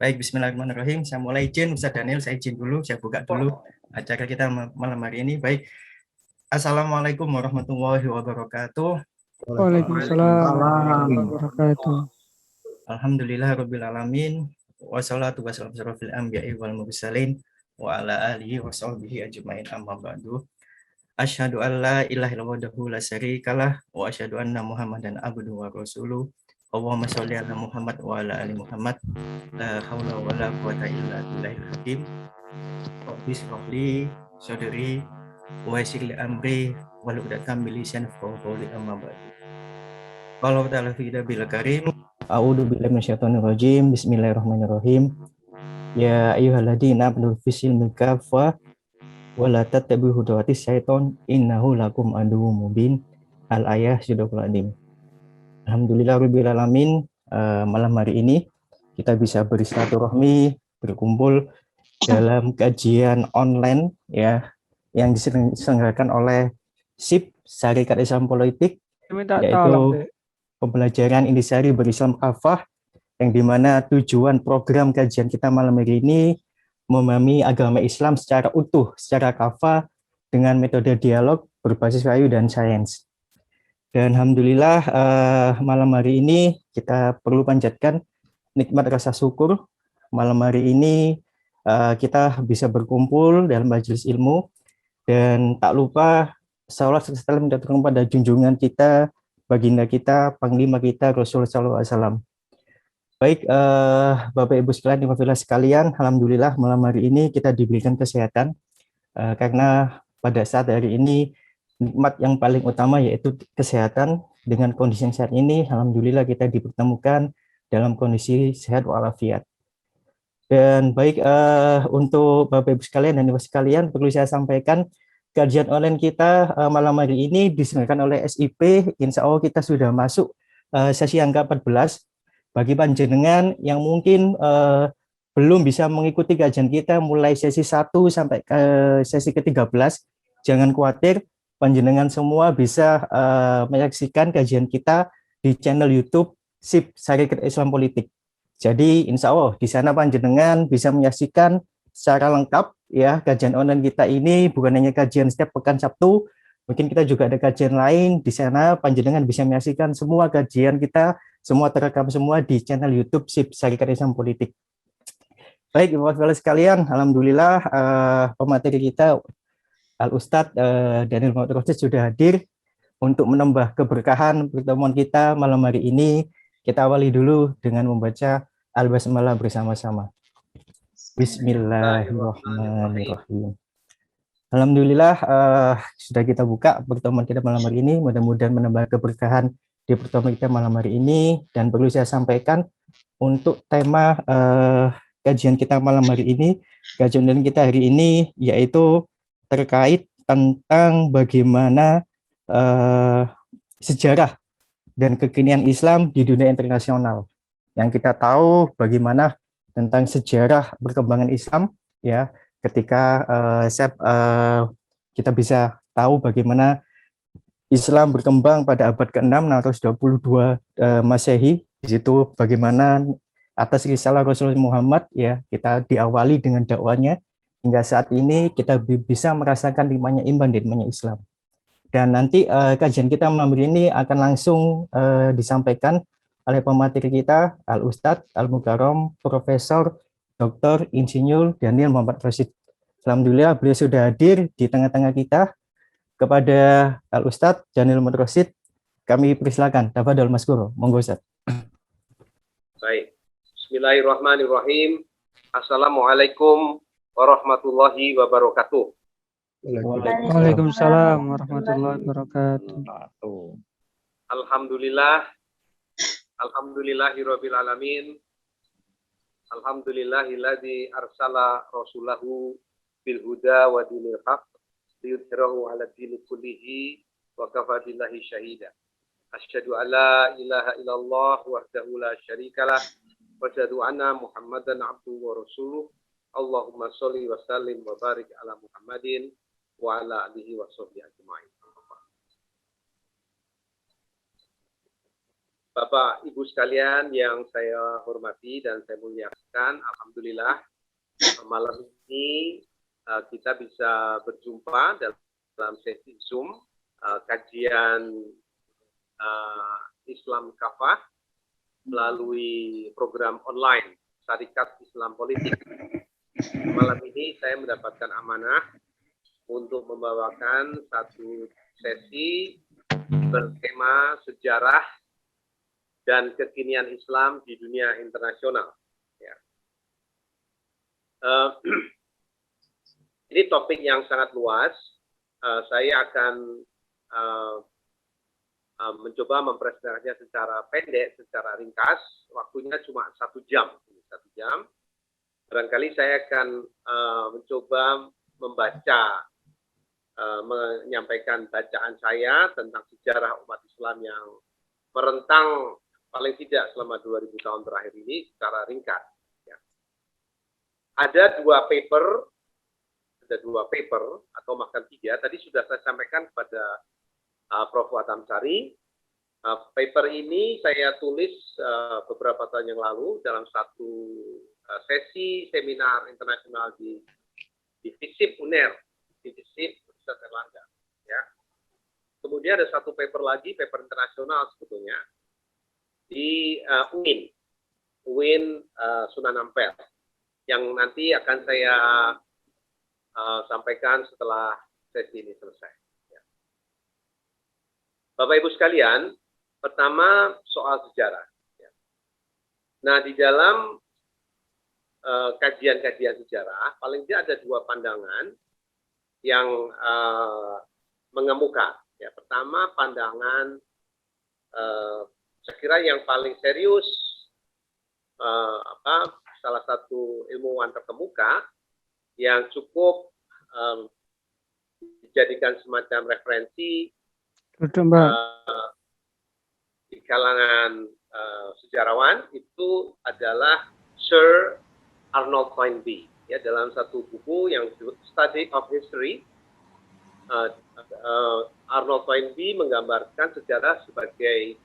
Baik, bismillahirrahmanirrahim. Saya mulai izin, Ustaz Daniel, saya izin dulu, saya buka dulu acara kita malam hari ini. Baik, Assalamualaikum warahmatullahi wabarakatuh. Waalaikumsalam warahmatullahi wabarakatuh. Alhamdulillahirabbil alamin. Wassalatu wassalamu ala asyrofil anbiya'i wal mursalin wa ala alihi wa sahbihi ajmain amma ba'du. Asyhadu an la ilaha illallah wahdahu la syarikalah wa asyhadu anna Muhammadan abduhu wa rasuluh. Allahumma sholli ala Muhammad wa ala ali Muhammad. La haula wa la quwata illa billahil hakim. Rabbi shrah li sadri wa yassir li amri wahlul 'uqdatam min lisani yafqahu qawli amma ba'du. Qala ta'ala fi kitabil karim, a'udzu billahi minasyaitonir rajim. Bismillahirrahmanirrahim. Ya ayyuhalladzina amanu fisilmi kafah wa la tattabi'u khutuwatis syaiton innahu lakum aduwwum mubin. Al-ayah Surahul Adim. Alhamdulillahirabbil alamin. Malam hari ini kita bisa bersilaturahmi, berkumpul dalam kajian online ya yang diselenggarakan oleh SIP Syarikat Islam Politik, yaitu pembelajaran intisari berislam kafah, yang dimana tujuan program kajian kita malam hari ini memahami agama Islam secara utuh, secara kafah dengan metode dialog berbasis wahyu dan sains. Dan alhamdulillah malam hari ini kita perlu panjatkan nikmat rasa syukur. Malam hari ini kita bisa berkumpul dalam majelis ilmu, dan tak lupa salawat serta salam mendatangkan pada junjungan kita, baginda kita, panglima kita, Rasulullah SAW. Baik, Bapak Ibu sekalian, dimafillah sekalian, alhamdulillah malam hari ini kita diberikan kesehatan, karena pada saat hari ini nikmat yang paling utama yaitu kesehatan. Dengan kondisi yang saat ini, alhamdulillah kita dipertemukan dalam kondisi sehat walafiat. Dan baik, untuk Bapak Ibu sekalian dan Ibu sekalian, perlu saya sampaikan kajian online kita malam hari ini diselenggarakan oleh SIP. Insya Allah kita sudah masuk sesi yang ke-14. Bagi panjenengan yang mungkin belum bisa mengikuti kajian kita mulai sesi 1 sampai ke sesi ke-13, jangan khawatir, panjenengan semua bisa menyaksikan kajian kita di channel YouTube SIP Syarikat Islam Politik. Jadi insya Allah di sana panjenengan bisa menyaksikan secara lengkap ya kajian online kita ini. Bukan hanya kajian setiap pekan Sabtu, mungkin kita juga ada kajian lain di sana. Panjenengan bisa menyaksikan semua kajian kita, semua terekam semua di channel YouTube SIP Syarikat Islam Politik. Baik, Bapak-Ibu sekalian, alhamdulillah pemateri kita Al-Ustadz Daniel Muhammad Rosid sudah hadir untuk menambah keberkahan pertemuan kita malam hari ini. Kita awali dulu dengan membaca Al-Basmalah bersama-sama. Bismillahirrahmanirrahim. Alhamdulillah sudah kita buka pertemuan kita malam hari ini. Mudah-mudahan menambah keberkahan di pertemuan kita malam hari ini. Dan perlu saya sampaikan untuk tema kajian kita malam hari ini, kajian kita hari ini yaitu terkait tentang bagaimana sejarah dan kekinian Islam di dunia internasional. Yang kita tahu bagaimana tentang sejarah perkembangan Islam ya, ketika kita bisa tahu bagaimana Islam berkembang pada abad ke-6 622 Masehi. Di situ bagaimana atas risalah Rasulullah Muhammad ya, kita diawali dengan dakwanya hingga saat ini kita bisa merasakan nikmatnya iman dan nikmatnya Islam. Dan nanti kajian kita malam ini akan langsung disampaikan oleh pemateri kita Al-Ustadz Al-Mukarram Profesor Dr. Insinyur Daniel Muhammad Rosid. Alhamdulillah beliau sudah hadir di tengah-tengah kita. Kepada Al-Ustadz Daniel Muhammad Rosid, kami persilakan. Tafadhol Mas-Guru, monggo Ustadz. Baik, Bismillahirrahmanirrahim. Assalamualaikum warahmatullahi wabarakatuh. Waalaikumsalam warahmatullahi wabarakatuh. Alhamdulillahirabbil alamin. Alhamdulillahilladzi arsala rasulahu bil huda wa dinil haq liyudhhirahu 'ala dini kullihi wa kafa billahi syahida. Asyhadu an la ilaha illallah wahdahu la syarikalah wa asyhadu anna Muhammadan abduhu wa rasuluh. Allahumma sholli wa sallim wa barik ala Muhammadin wa ala alihi wa sahbihi ajma'in. Bapak Ibu sekalian yang saya hormati dan saya muliakan, alhamdulillah malam ini kita bisa berjumpa dalam sesi Zoom kajian Islam Kafah melalui program online Syarikat Islam Politik. Malam ini saya mendapatkan amanah untuk membawakan satu sesi bertema sejarah dan kekinian Islam di dunia internasional. Ya. Ini topik yang sangat luas. Saya akan mencoba mempresentasinya secara pendek, secara ringkas. Waktunya cuma 1 jam. 1 jam. Barangkali saya akan mencoba membaca, menyampaikan bacaan saya tentang sejarah umat Islam yang merentang paling tidak selama 2000 tahun terakhir ini secara ringkas. Ya. Ada dua paper atau bahkan 3. Tadi sudah saya sampaikan kepada Prof. Watamsari. Paper ini saya tulis beberapa tahun yang lalu dalam satu sesi seminar internasional di FISIP UNER, di FISIP Universitas Erlangga. Ya. Kemudian ada satu paper lagi, paper internasional sebetulnya, di UIN Sunan Ampel, yang nanti akan saya sampaikan setelah sesi ini selesai. Ya. Bapak Ibu sekalian, pertama soal sejarah. Ya. Nah, di dalam kajian-kajian sejarah, paling tidak ada 2 pandangan yang mengemuka. Ya, pertama, pandangan saya kira yang paling serius, salah satu ilmuwan terkemuka yang cukup dijadikan semacam referensi di kalangan sejarawan itu adalah Sir Arnold Toynbee. Ya, dalam satu buku yang disebut Study of History, Arnold Toynbee menggambarkan sejarah sebagai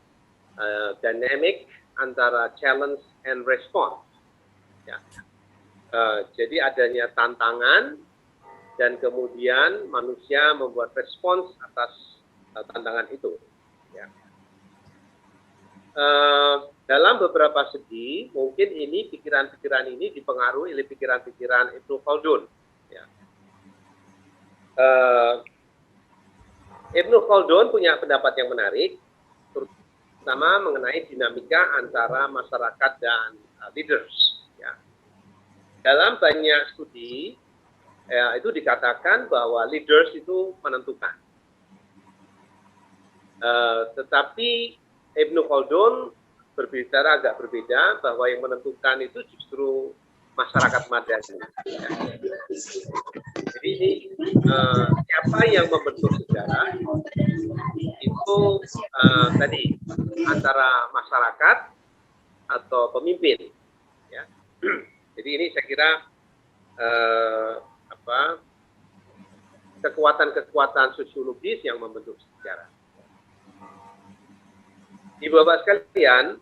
dynamic antara challenge and response. Ya. Jadi adanya tantangan dan kemudian manusia membuat respons atas tantangan itu. Ya. Dalam beberapa segi, mungkin ini pikiran-pikiran ini dipengaruhi oleh pikiran-pikiran Ibnu Khaldun. Ya. Ibnu Khaldun punya pendapat yang menarik, terutama mengenai dinamika antara masyarakat dan leaders. Ya. Dalam banyak studi, itu dikatakan bahwa leaders itu menentukan. Tetapi Ibnu Khaldun berbicara agak berbeda, bahwa yang menentukan itu justru masyarakat madani. Ya. Jadi ini siapa yang membentuk sejarah itu tadi antara masyarakat atau pemimpin. Ya. Jadi ini saya kira kekuatan-kekuatan sosiologis yang membentuk sejarah. Ibu bapak sekalian,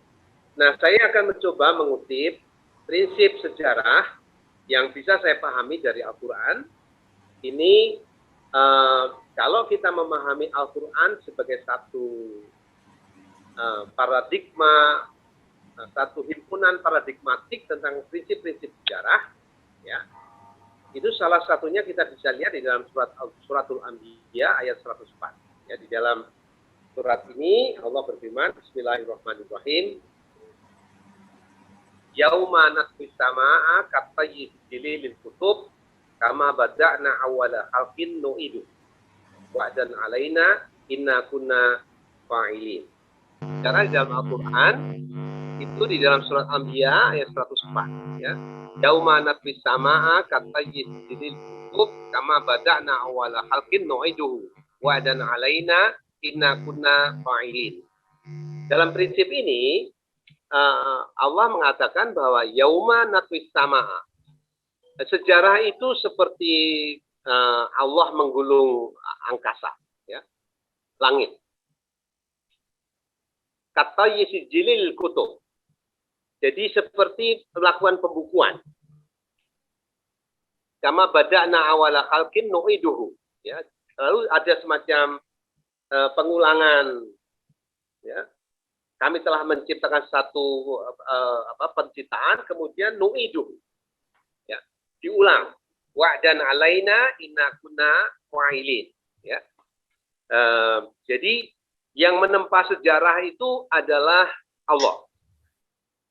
nah saya akan mencoba mengutip prinsip sejarah yang bisa saya pahami dari Al-Quran. Ini kalau kita memahami Al-Quran sebagai satu paradigma, satu himpunan paradigmatik tentang prinsip-prinsip sejarah, ya, itu salah satunya kita bisa lihat di dalam suratul Anbiya ayat 104. Ya, di dalam surat ini Allah berfirman, Bismillahirrahmanirrahim. Yauma natwis samaa kattayyib lil kutub kama bada'na awwala khalqin nu'idu wa'dan alaina inna kunna fa'ilin. Secara di dalam Al-Quran itu di dalam surat Anbiya ayat 104, ya. Yauma natwis samaa kattayyib lil kutub kama bada'na awwala khalqin nu'idu wa'dan alaina inna kunna fa'ilin. Dalam prinsip ini Allah mengatakan bahwa yauma natwis samaa. Sejarah itu seperti Allah menggulung angkasa, ya, langit. kata yisijilil kutub. Jadi seperti melakukan pembukuan. Kama bada'na awala khalqin nu'iduhu. Ya. Lalu ada semacam pengulangan. Ya. Kami telah menciptakan satu penciptaan, kemudian nu'iduhu. Ya. Diulang. Wa'dan alaina inna kunna fa'ilin. Ya. Jadi yang menempa sejarah itu adalah Allah.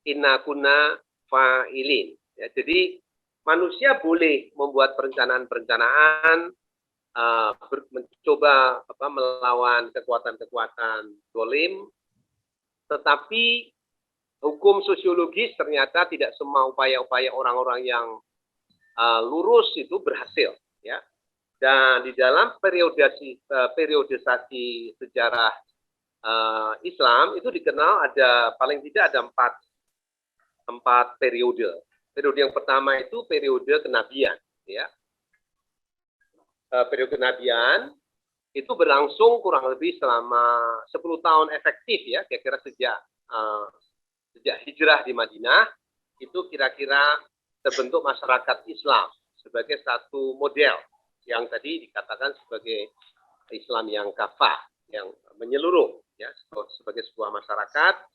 Inna kunna fa'ilin. Ya, jadi manusia boleh membuat perencanaan-perencanaan, mencoba melawan kekuatan-kekuatan zalim, tetapi hukum sosiologis ternyata tidak semua upaya-upaya orang-orang yang lurus itu berhasil. Ya. Dan di dalam periodisasi sejarah Islam itu dikenal ada paling tidak ada empat periode. Periode yang pertama itu periode kenabian, ya. Periode kenabian itu berlangsung kurang lebih selama 10 tahun efektif, ya, kira-kira sejak hijrah di Madinah itu kira-kira terbentuk masyarakat Islam sebagai satu model yang tadi dikatakan sebagai Islam yang kafah, yang menyeluruh, ya, sebagai sebuah masyarakat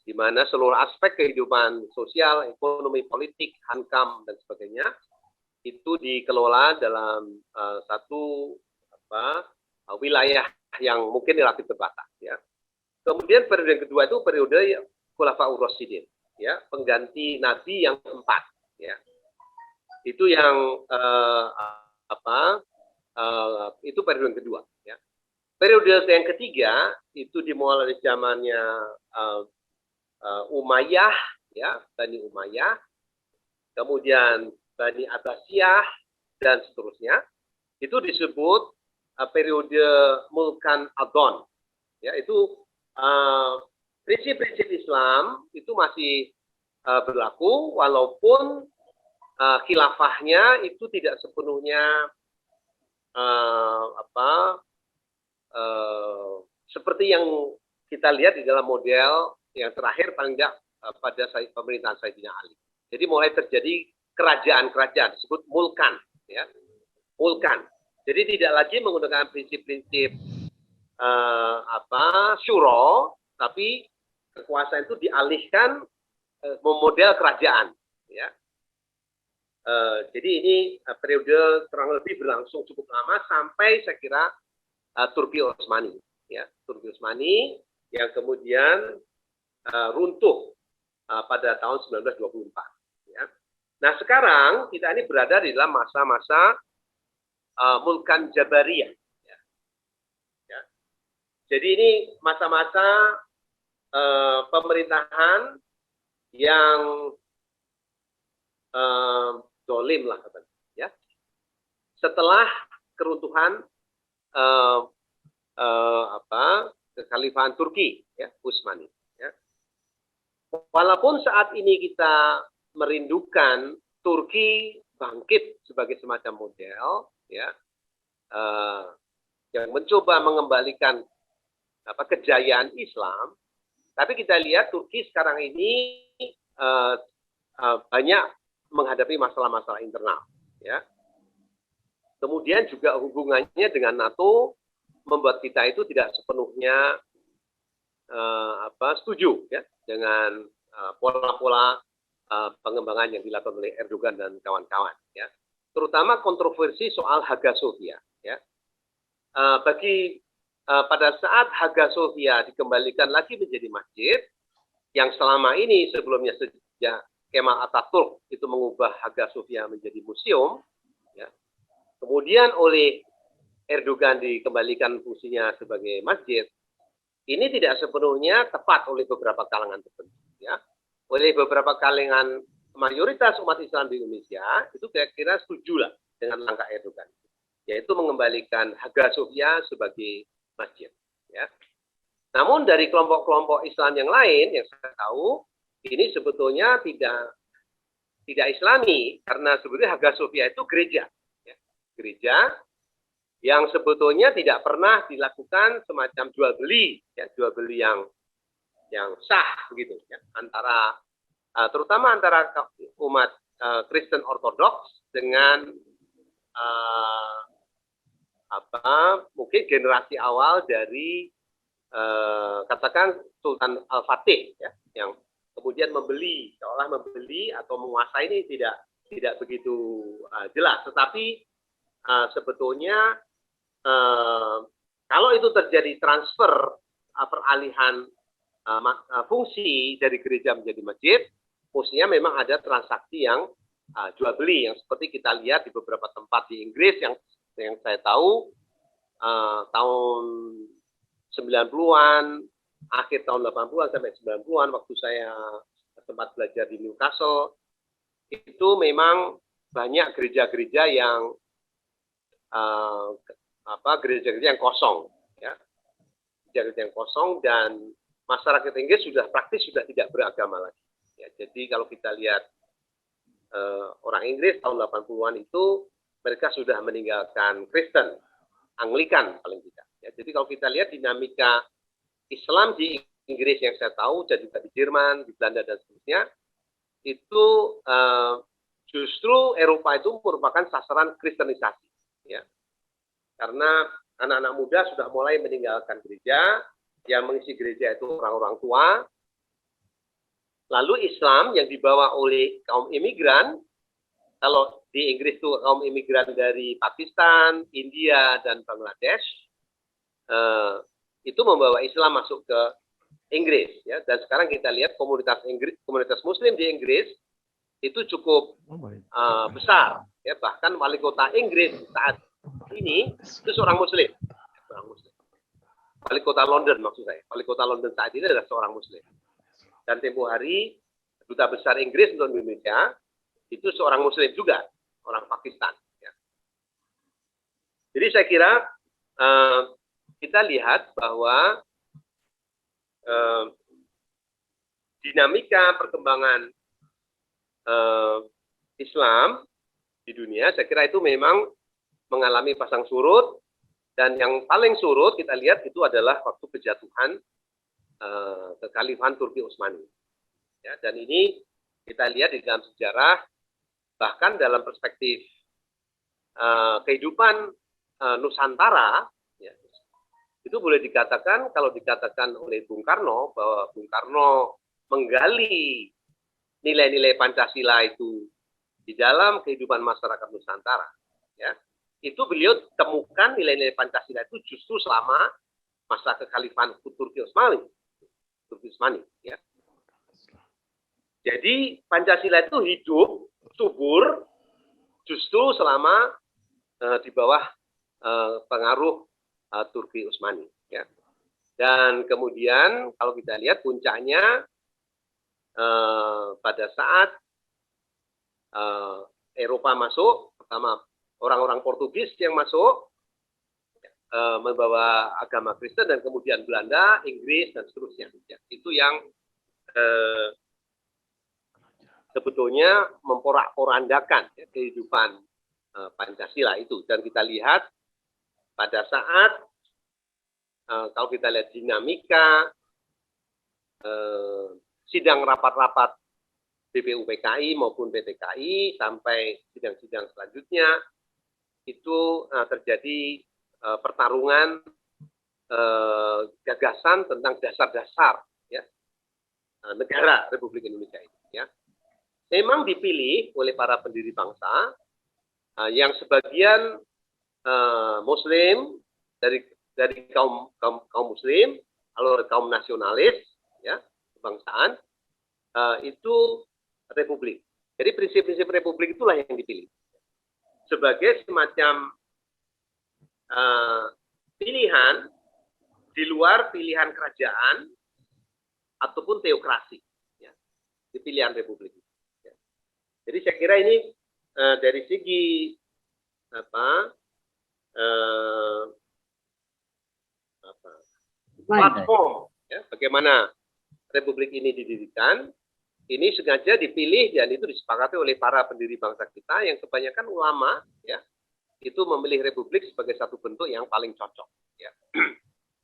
di mana seluruh aspek kehidupan sosial, ekonomi, politik, hankam, dan sebagainya itu dikelola dalam satu wilayah yang mungkin relatif terbatas. Ya. Kemudian periode yang kedua itu periode Khulafaur Rasyidin, ya, pengganti Nabi yang keempat. Ya. Itu yang itu periode yang kedua. Ya. Periode yang ketiga itu dimulai dari zamannya Umayyah, ya, Bani Umayyah, kemudian Bani Abbasiyah dan seterusnya. Itu disebut periode Mulkan Adon. Ya, itu prinsip-prinsip Islam itu masih berlaku walaupun khilafahnya itu tidak sepenuhnya seperti yang kita lihat di dalam model yang terakhir paling tidak pada pemerintahan Sayyidina Ali. Jadi mulai terjadi kerajaan-kerajaan disebut mulkan, ya, mulkan. Jadi tidak lagi menggunakan prinsip-prinsip syuro, tapi kekuasaan itu dialihkan memodel kerajaan, ya. Jadi ini periode kurang lebih berlangsung cukup lama sampai saya kira Turki Utsmani, ya, Turki Utsmani yang kemudian runtuh pada tahun 1924. Ya. Nah sekarang kita ini berada di dalam masa-masa Mulkan Jabariyah. Ya. Ya. Jadi ini masa-masa pemerintahan yang dolim lah katanya. Ya. Setelah keruntuhan kekhalifahan Turki, ya, Utsmani. Walaupun saat ini kita merindukan Turki bangkit sebagai semacam model, ya, yang mencoba mengembalikan kejayaan Islam, tapi kita lihat Turki sekarang ini banyak menghadapi masalah-masalah internal, ya. Kemudian juga hubungannya dengan NATO membuat kita itu tidak sepenuhnya setuju, ya, dengan pola-pola pengembangan yang dilakukan oleh Erdogan dan kawan-kawan, ya. Terutama kontroversi soal Hagia Sophia, ya. Pada saat Hagia Sophia dikembalikan lagi menjadi masjid yang selama ini sebelumnya sejak Kemal Atatürk itu mengubah Hagia Sophia menjadi museum, ya. Kemudian oleh Erdogan dikembalikan fungsinya sebagai masjid. Ini tidak sepenuhnya tepat oleh beberapa kalangan tertentu, ya. Oleh beberapa kalangan mayoritas umat Islam di Indonesia itu kira-kira setuju lah dengan langkah Erdogan, yaitu mengembalikan Hagia Sophia sebagai masjid, ya. Namun dari kelompok-kelompok Islam yang lain yang saya tahu ini sebetulnya tidak Islami karena sebetulnya Hagia Sophia itu gereja, ya. Gereja yang sebetulnya tidak pernah dilakukan semacam jual beli, ya, jual beli yang sah begitu ya, antara terutama antara umat Kristen Ortodoks dengan mungkin generasi awal dari katakan Sultan Al-Fatih ya, yang kemudian seolah membeli atau menguasai ini tidak begitu jelas. Tetapi sebetulnya kalau itu terjadi transfer peralihan fungsi dari gereja menjadi masjid, mestinya memang ada transaksi yang jual beli yang seperti kita lihat di beberapa tempat di Inggris yang saya tahu tahun 90-an, akhir tahun 80-an sampai 90-an waktu saya sempat belajar di Newcastle, itu memang banyak gereja-gereja yang gereja-gereja yang kosong ya. Gereja-gereja yang kosong dan masyarakat Inggris praktis sudah tidak beragama lagi. Ya, jadi kalau kita lihat orang Inggris tahun 80-an itu mereka sudah meninggalkan Kristen, Anglikan paling tidak. Ya, jadi kalau kita lihat dinamika Islam di Inggris yang saya tahu dan juga di Jerman, di Belanda dan seterusnya, itu justru Eropa itu merupakan sasaran kristenisasi. Ya. Karena anak-anak muda sudah mulai meninggalkan gereja, yang mengisi gereja itu orang-orang tua. Lalu Islam yang dibawa oleh kaum imigran, kalau di Inggris itu kaum imigran dari Pakistan, India, dan Bangladesh, itu membawa Islam masuk ke Inggris. Ya. Dan sekarang kita lihat komunitas Muslim di Inggris itu cukup besar. Ya. Bahkan wali kota Inggris saat ini itu seorang Muslim. Wali kota London maksud saya. Wali kota London saat ini adalah seorang Muslim. Dan tempo hari duta besar Inggris untuk Indonesia itu seorang Muslim juga, orang Pakistan. Ya. Jadi saya kira kita lihat bahwa dinamika perkembangan Islam di dunia, saya kira itu memang mengalami pasang surut, dan yang paling surut kita lihat itu adalah waktu kejatuhan kekhalifahan Turki Utsmani. Ya, dan ini kita lihat di dalam sejarah, bahkan dalam perspektif kehidupan Nusantara, ya, itu boleh dikatakan, kalau dikatakan oleh Bung Karno, bahwa Bung Karno menggali nilai-nilai Pancasila itu di dalam kehidupan masyarakat Nusantara. Ya, itu beliau temukan nilai-nilai Pancasila itu justru selama masa kekhalifahan Turki Utsmani. Ya. Jadi Pancasila itu hidup, subur, justru selama di bawah pengaruh Turki Utsmani. Ya. Dan kemudian kalau kita lihat puncaknya pada saat Eropa masuk, pertama orang-orang Portugis yang masuk membawa agama Kristen, dan kemudian Belanda, Inggris, dan seterusnya. Ya, itu yang sebetulnya memporak-porandakan ya, kehidupan Pancasila itu. Dan kita lihat pada saat kalau kita lihat dinamika sidang rapat-rapat BPUPKI maupun PTKI sampai sidang-sidang selanjutnya, itu terjadi pertarungan gagasan tentang dasar-dasar ya, negara Republik Indonesia ini. Ya. Memang dipilih oleh para pendiri bangsa yang sebagian Muslim dari kaum Muslim, lalu kaum nasionalis, ya, kebangsaan, itu Republik. Jadi prinsip-prinsip Republik itulah yang dipilih sebagai semacam pilihan di luar pilihan kerajaan ataupun teokrasi, ya, di pilihan Republik. Ya. Jadi saya kira ini dari segi platform, ya, bagaimana Republik ini didirikan, ini sengaja dipilih dan itu disepakati oleh para pendiri bangsa kita yang kebanyakan ulama, ya, itu memilih Republik sebagai satu bentuk yang paling cocok. Ya.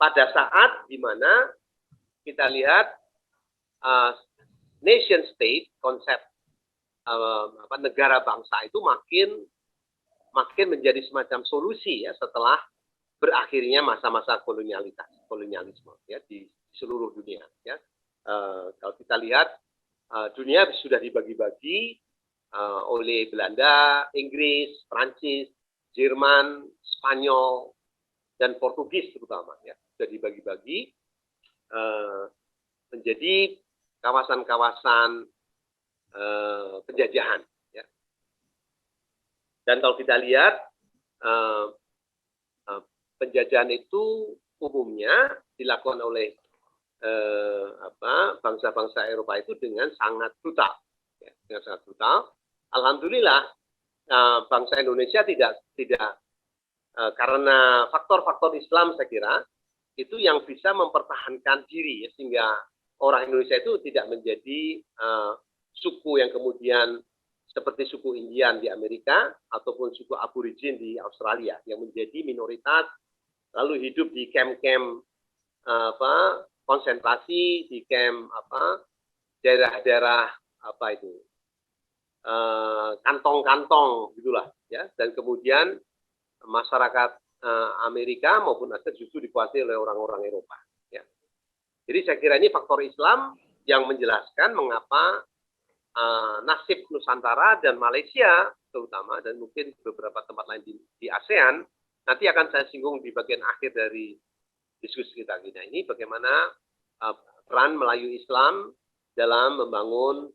Pada saat di mana kita lihat nation state, konsep negara bangsa itu makin menjadi semacam solusi ya setelah berakhirnya masa-masa kolonialisme ya di seluruh dunia ya. Kalau kita lihat dunia sudah dibagi-bagi oleh Belanda, Inggris, Prancis, Jerman, Spanyol, dan Portugis terutama ya, sudah dibagi-bagi menjadi kawasan-kawasan penjajahan ya. Dan kalau kita lihat penjajahan itu umumnya dilakukan oleh bangsa-bangsa Eropa itu dengan sangat brutal ya, dengan sangat brutal. Alhamdulillah bangsa Indonesia tidak karena faktor-faktor Islam saya kira itu yang bisa mempertahankan diri ya, sehingga orang Indonesia itu tidak menjadi suku yang kemudian seperti suku Indian di Amerika ataupun suku Aborigin di Australia yang menjadi minoritas lalu hidup di camp-camp konsentrasi, di camp daerah-daerah kantong-kantong gitulah ya, dan kemudian masyarakat Amerika maupun Asia justru dikuasai oleh orang-orang Eropa ya. Jadi saya kira ini faktor Islam yang menjelaskan mengapa nasib Nusantara dan Malaysia terutama dan mungkin beberapa tempat lain di ASEAN nanti akan saya singgung di bagian akhir dari diskusi kita ini, bagaimana peran Melayu Islam dalam membangun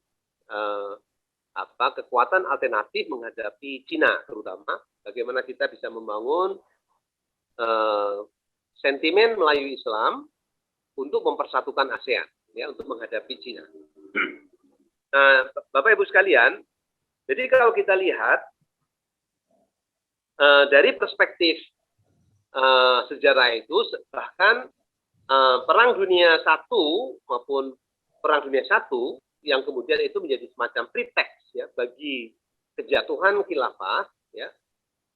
kekuatan alternatif menghadapi Cina terutama, bagaimana kita bisa membangun sentimen Melayu Islam untuk mempersatukan ASEAN ya, untuk menghadapi Cina. Nah, Bapak Ibu sekalian, jadi kalau kita lihat dari perspektif sejarah itu, bahkan Perang Dunia I maupun Perang Dunia I yang kemudian itu menjadi semacam pretext ya bagi kejatuhan khilafah ya,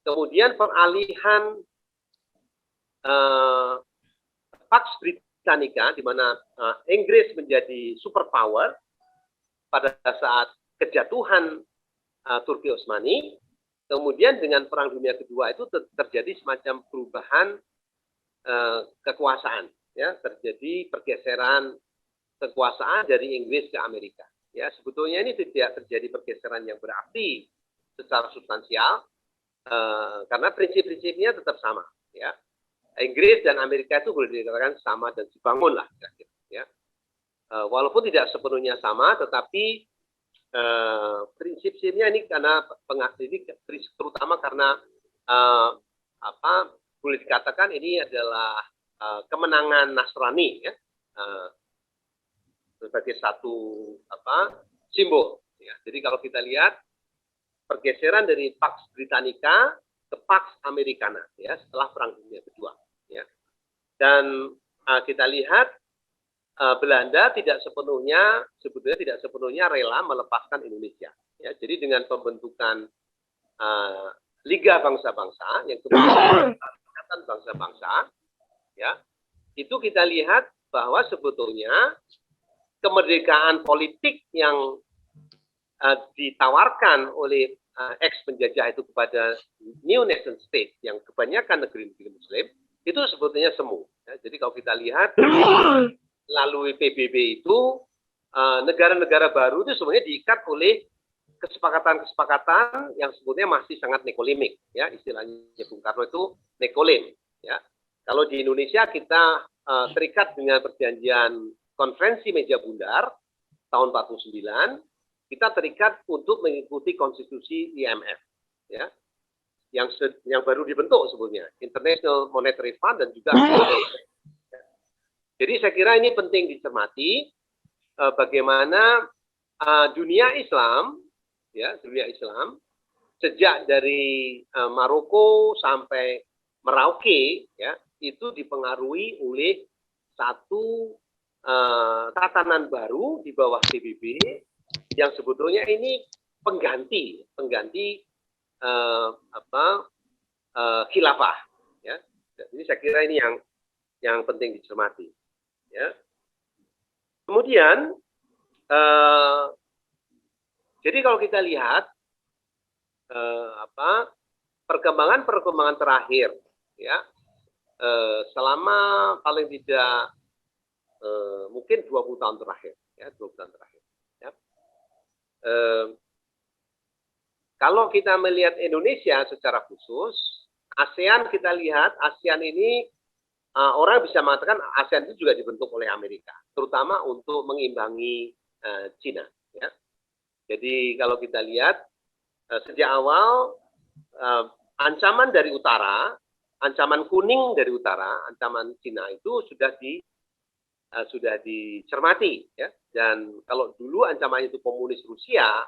kemudian peralihan Pax Britannica di mana Inggris menjadi superpower pada saat kejatuhan Turki Utsmani. Kemudian dengan Perang Dunia Kedua itu terjadi semacam perubahan kekuasaan, ya, terjadi pergeseran kekuasaan dari Inggris ke Amerika. Ya, sebetulnya ini tidak terjadi pergeseran yang berarti secara substansial, karena prinsip-prinsipnya tetap sama. Ya, Inggris dan Amerika itu boleh dikatakan sama dan dibangun lah, ya. Walaupun tidak sepenuhnya sama, tetapi prinsip-prinsipnya ini karena ini terutama karena boleh dikatakan ini adalah kemenangan Nasrani ya, sebagai satu simbol ya. Jadi kalau kita lihat pergeseran dari Pax Britannica ke Pax Americana ya setelah Perang Dunia Kedua ya. Dan kita lihat Belanda sebetulnya tidak sepenuhnya rela melepaskan Indonesia. Ya, jadi dengan pembentukan Liga Bangsa-Bangsa yang kemudian bangsa-bangsa, ya, itu kita lihat bahwa sebetulnya kemerdekaan politik yang ditawarkan oleh ex-penjajah itu kepada new nation state yang kebanyakan negeri-negeri Muslim itu sebetulnya semu. Ya, jadi kalau kita lihat melalui PBB itu negara-negara baru itu sebenarnya diikat oleh kesepakatan-kesepakatan yang sebetulnya masih sangat nekolimik ya, istilahnya Bung Karno itu nekolim ya. Kalau di Indonesia kita terikat dengan perjanjian konferensi meja bundar tahun 49, kita terikat untuk mengikuti konstitusi IMF ya, yang baru dibentuk sebetulnya International Monetary Fund dan juga Jadi saya kira ini penting dicermati bagaimana dunia Islam, ya, dunia Islam sejak dari Maroko sampai Merauke, ya, itu dipengaruhi oleh satu tatanan baru di bawah PBB yang sebetulnya ini pengganti khilafah, ya. Jadi saya kira ini yang penting dicermati. Ya. Kemudian Jadi kalau kita lihat perkembangan terakhir, ya, selama paling tidak mungkin 20 tahun terakhir, ya, 20 tahun terakhir. Ya. Kalau kita melihat Indonesia secara khusus, ASEAN kita lihat, ASEAN ini orang bisa mengatakan ASEAN itu juga dibentuk oleh Amerika, terutama untuk mengimbangi Cina. Ya. Jadi kalau kita lihat sejak awal ancaman dari utara, ancaman kuning dari utara, ancaman Cina itu sudah dicermati, ya. Dan kalau dulu ancamannya itu komunis Rusia,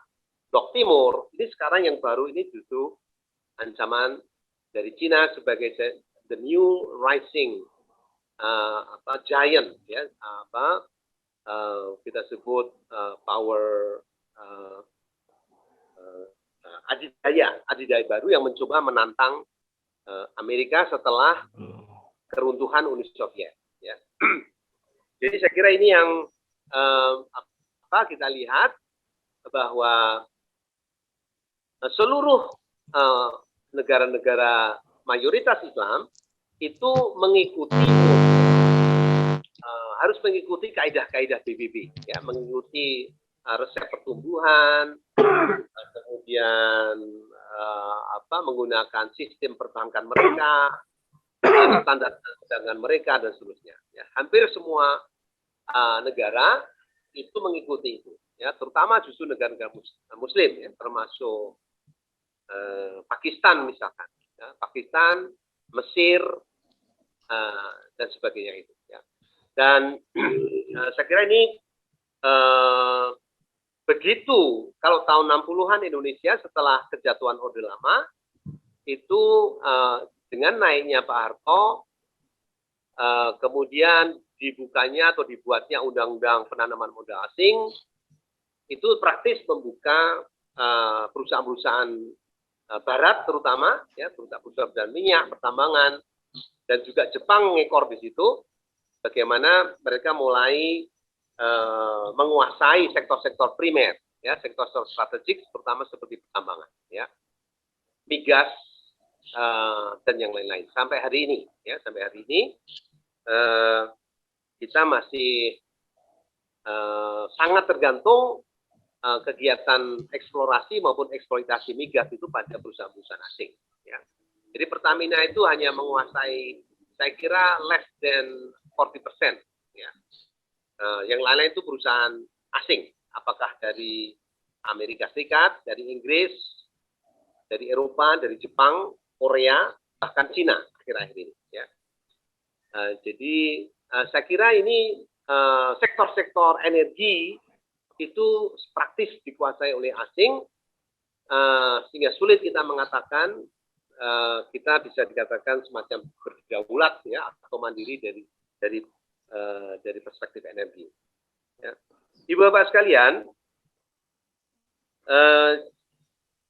blok timur, ini sekarang yang baru ini justru ancaman dari Cina sebagai the new rising giant, ya, kita sebut power adidaya baru yang mencoba menantang Amerika setelah keruntuhan Uni Soviet. Ya. Jadi saya kira ini yang kita lihat bahwa seluruh negara-negara mayoritas Islam itu harus mengikuti kaidah-kaidah PBB, ya, mengikuti resep pertumbuhan, kemudian menggunakan sistem perbankan mereka, standar perdagangan mereka dan seterusnya. Ya, hampir semua negara itu mengikuti itu, ya, terutama justru negara-negara Muslim, ya, termasuk Pakistan misalkan, ya, Pakistan, Mesir dan sebagainya itu. Ya. Dan saya kira ini begitu kalau tahun 60-an Indonesia setelah kejatuhan Orde Lama itu dengan naiknya Pak Harto, kemudian dibukanya atau dibuatnya undang-undang penanaman modal asing, itu praktis membuka perusahaan-perusahaan barat terutama, ya, perusahaan-perusahaan minyak, pertambangan, dan juga Jepang ngekor di situ, bagaimana mereka mulai menguasai sektor-sektor primer, ya, sektor-sektor strategik, terutama seperti pertambangan, ya, migas, dan yang lain-lain. Sampai hari ini, ya, sampai hari ini kita masih sangat tergantung kegiatan eksplorasi maupun eksploitasi migas itu pada perusahaan-perusahaan asing. Ya. Jadi Pertamina itu hanya menguasai, saya kira less than 40%. Ya. Yang lain-lain itu perusahaan asing, apakah dari Amerika Serikat, dari Inggris, dari Eropa, dari Jepang, Korea, bahkan Cina akhir-akhir ini. Ya. Jadi saya kira ini sektor-sektor energi itu praktis dikuasai oleh asing, sehingga sulit kita mengatakan kita bisa dikatakan semacam berdaulat, ya, atau mandiri dari perspektif energi. Ya. Ibu Bapak sekalian,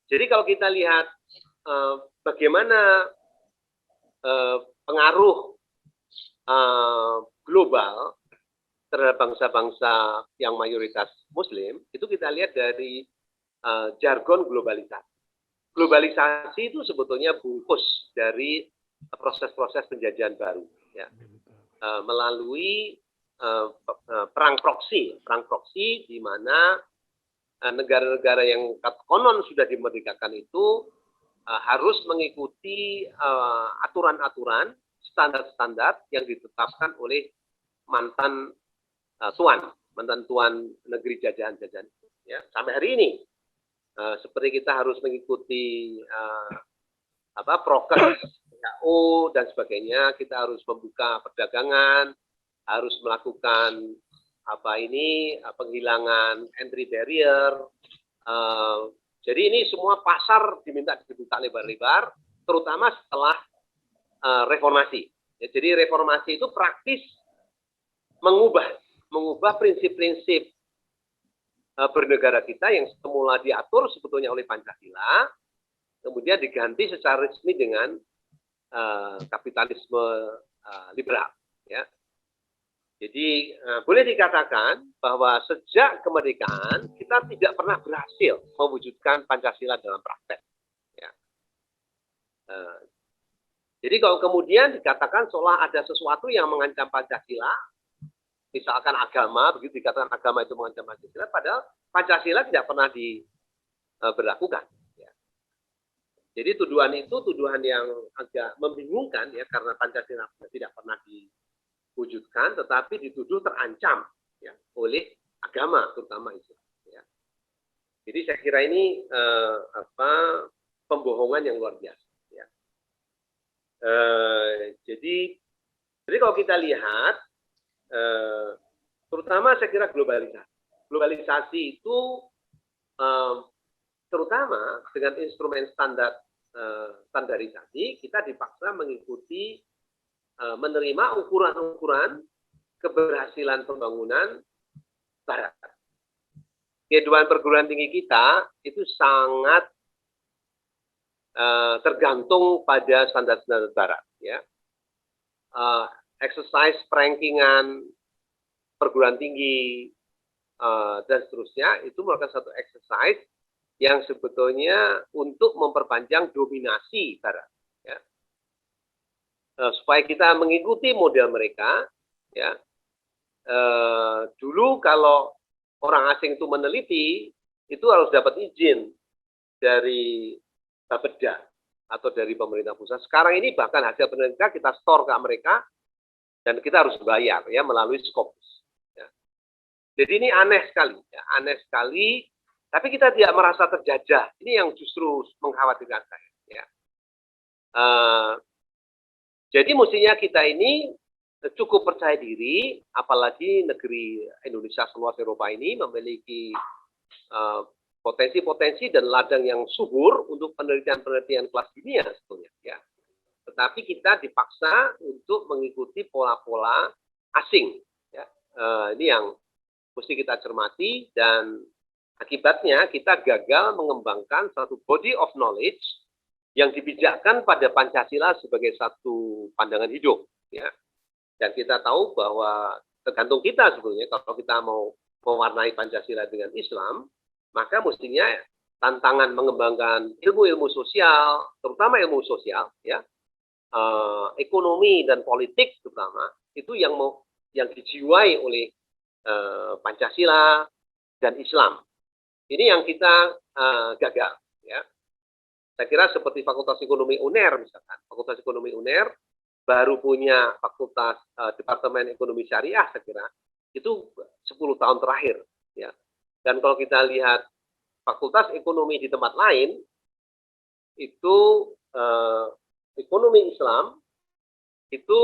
jadi kalau kita lihat bagaimana pengaruh global terhadap bangsa-bangsa yang mayoritas Muslim, itu kita lihat dari jargon globalisasi. Globalisasi itu sebetulnya bungkus dari proses-proses penjajahan baru, ya, melalui perang proksi, di mana negara-negara yang konon sudah dimerdekakan itu harus mengikuti aturan-aturan, standar-standar yang ditetapkan oleh mantan tuan negeri jajahan-jajahan, ya, sampai hari ini. Seperti kita harus mengikuti prokes WHO dan sebagainya, kita harus membuka perdagangan, harus melakukan penghilangan entry barrier. Jadi ini semua pasar diminta dibuka lebar-lebar, terutama setelah reformasi. Ya, jadi reformasi itu praktis mengubah prinsip-prinsip bernegara kita yang semula diatur sebetulnya oleh Pancasila, kemudian diganti secara resmi dengan kapitalisme liberal. Ya. Jadi boleh dikatakan bahwa sejak kemerdekaan kita tidak pernah berhasil mewujudkan Pancasila dalam praktek. Ya. Jadi kalau kemudian dikatakan seolah ada sesuatu yang mengancam Pancasila, misalkan agama, begitu dikatakan agama itu mengancam Pancasila, padahal Pancasila tidak pernah diberlakukan. Ya. Jadi tuduhan itu tuduhan yang agak membingungkan ya, karena Pancasila tidak pernah diwujudkan, tetapi dituduh terancam ya, oleh agama, terutama Islam. Ya. Jadi saya kira ini pembohongan yang luar biasa. Ya. Jadi kalau kita lihat, terutama saya kira globalisasi itu terutama dengan instrumen standarisasi, kita dipaksa mengikuti menerima ukuran-ukuran keberhasilan pembangunan Barat. Kehidupan perguruan tinggi kita itu sangat tergantung pada standar-standar Barat. Ya. Exercise rankingan perguruan tinggi dan seterusnya itu merupakan satu exercise yang sebetulnya untuk memperpanjang dominasi Barat, ya. Supaya kita mengikuti model mereka, ya. Dulu kalau orang asing itu meneliti, itu harus dapat izin dari Bapeda atau dari pemerintah pusat. Sekarang ini bahkan hasil penelitian kita store ke mereka dan kita harus bayar ya melalui Scopus. Ya. Jadi ini aneh sekali, ya. Aneh sekali. Tapi kita tidak merasa terjajah. Ini yang justru mengkhawatirkan saya. Ya. Jadi mestinya kita ini cukup percaya diri, apalagi negeri Indonesia seluas Eropa ini memiliki potensi-potensi dan ladang yang subur untuk penelitian-penelitian kelas dunia sebetulnya. Ya. Tetapi kita dipaksa untuk mengikuti pola-pola asing. Ya. Ini yang mesti kita cermati dan akibatnya kita gagal mengembangkan satu body of knowledge yang dibijakkan pada Pancasila sebagai satu pandangan hidup. Ya. Dan kita tahu bahwa tergantung kita sebetulnya kalau kita mau mewarnai Pancasila dengan Islam, maka mestinya tantangan mengembangkan ilmu-ilmu sosial, terutama ilmu sosial, ya, ekonomi dan politik terutama, itu yang dijiwai oleh Pancasila dan Islam. Ini yang kita gagal. Ya. Saya kira seperti Fakultas Ekonomi UNER misalkan. Fakultas Ekonomi UNER baru punya Fakultas Departemen Ekonomi Syariah, saya kira. Itu 10 tahun terakhir. Ya. Dan kalau kita lihat Fakultas Ekonomi di tempat lain, itu ekonomi Islam, itu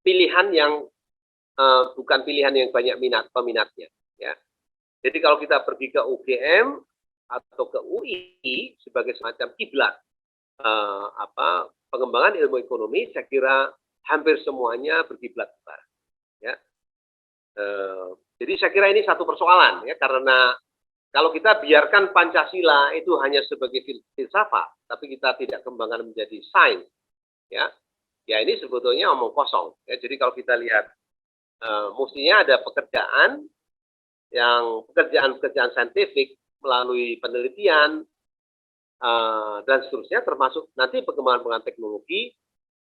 pilihan yang bukan pilihan yang banyak peminatnya. Ya. Jadi kalau kita pergi ke UGM atau ke UI sebagai semacam kiblat pengembangan ilmu ekonomi, saya kira hampir semuanya berkiblat ke barat. Ya. Jadi saya kira ini satu persoalan ya, karena kalau kita biarkan Pancasila itu hanya sebagai filsafat, tapi kita tidak kembangkan menjadi sains, ya ini sebetulnya omong kosong. Ya. Jadi kalau kita lihat mestinya ada pekerjaan saintifik melalui penelitian dan seterusnya, termasuk nanti pengembangan teknologi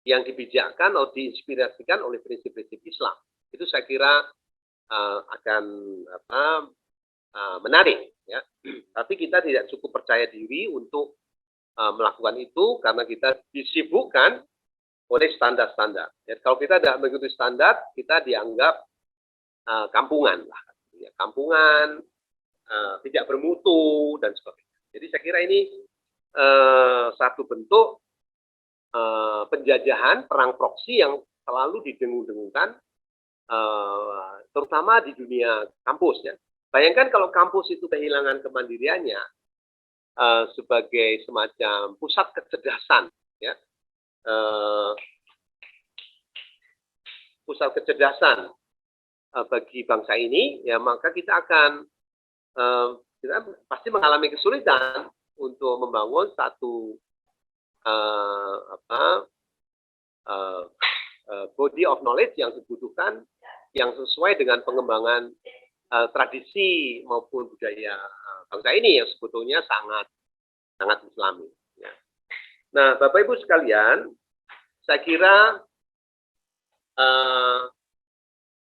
yang dibijakkan atau diinspirasikan oleh prinsip-prinsip Islam. Itu saya kira akan menarik, ya. Tapi kita tidak cukup percaya diri untuk melakukan itu karena kita disibukkan oleh standar-standar. Ya, kalau kita tidak mengikuti standar, kita dianggap kampungan lah. Ya, kampungan, tidak bermutu, dan sebagainya. Jadi saya kira ini satu bentuk penjajahan, perang proksi yang selalu didengung-dengungkan, terutama di dunia kampus. Ya. Bayangkan kalau kampus itu kehilangan kemandiriannya sebagai semacam pusat kecerdasan, ya. Pusat kecerdasan bagi bangsa ini, ya maka kita pasti mengalami kesulitan untuk membangun satu body of knowledge yang dibutuhkan yang sesuai dengan pengembangan tradisi maupun budaya bangsa ini yang sebetulnya sangat Islami. Ya. Nah, Bapak Ibu sekalian, saya kira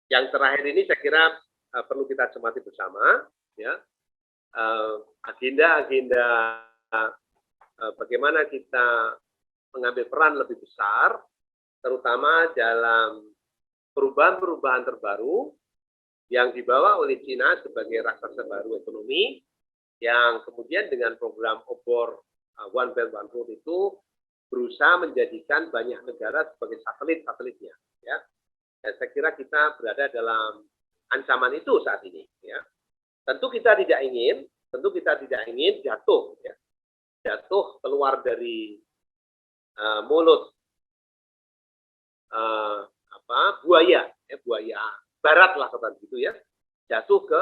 yang terakhir ini saya kira perlu kita cermati bersama, ya, agenda-agenda bagaimana kita mengambil peran lebih besar, terutama dalam perubahan-perubahan terbaru yang dibawa oleh Cina sebagai raksasa baru ekonomi, yang kemudian dengan program obor One Belt One Road itu berusaha menjadikan banyak negara sebagai satelit-satelitnya. Ya. Dan saya kira kita berada dalam ancaman itu saat ini. Ya. Tentu kita tidak ingin jatuh, ya, jatuh keluar dari mulut buaya, ya, buaya barat lah seperti itu, ya, jatuh ke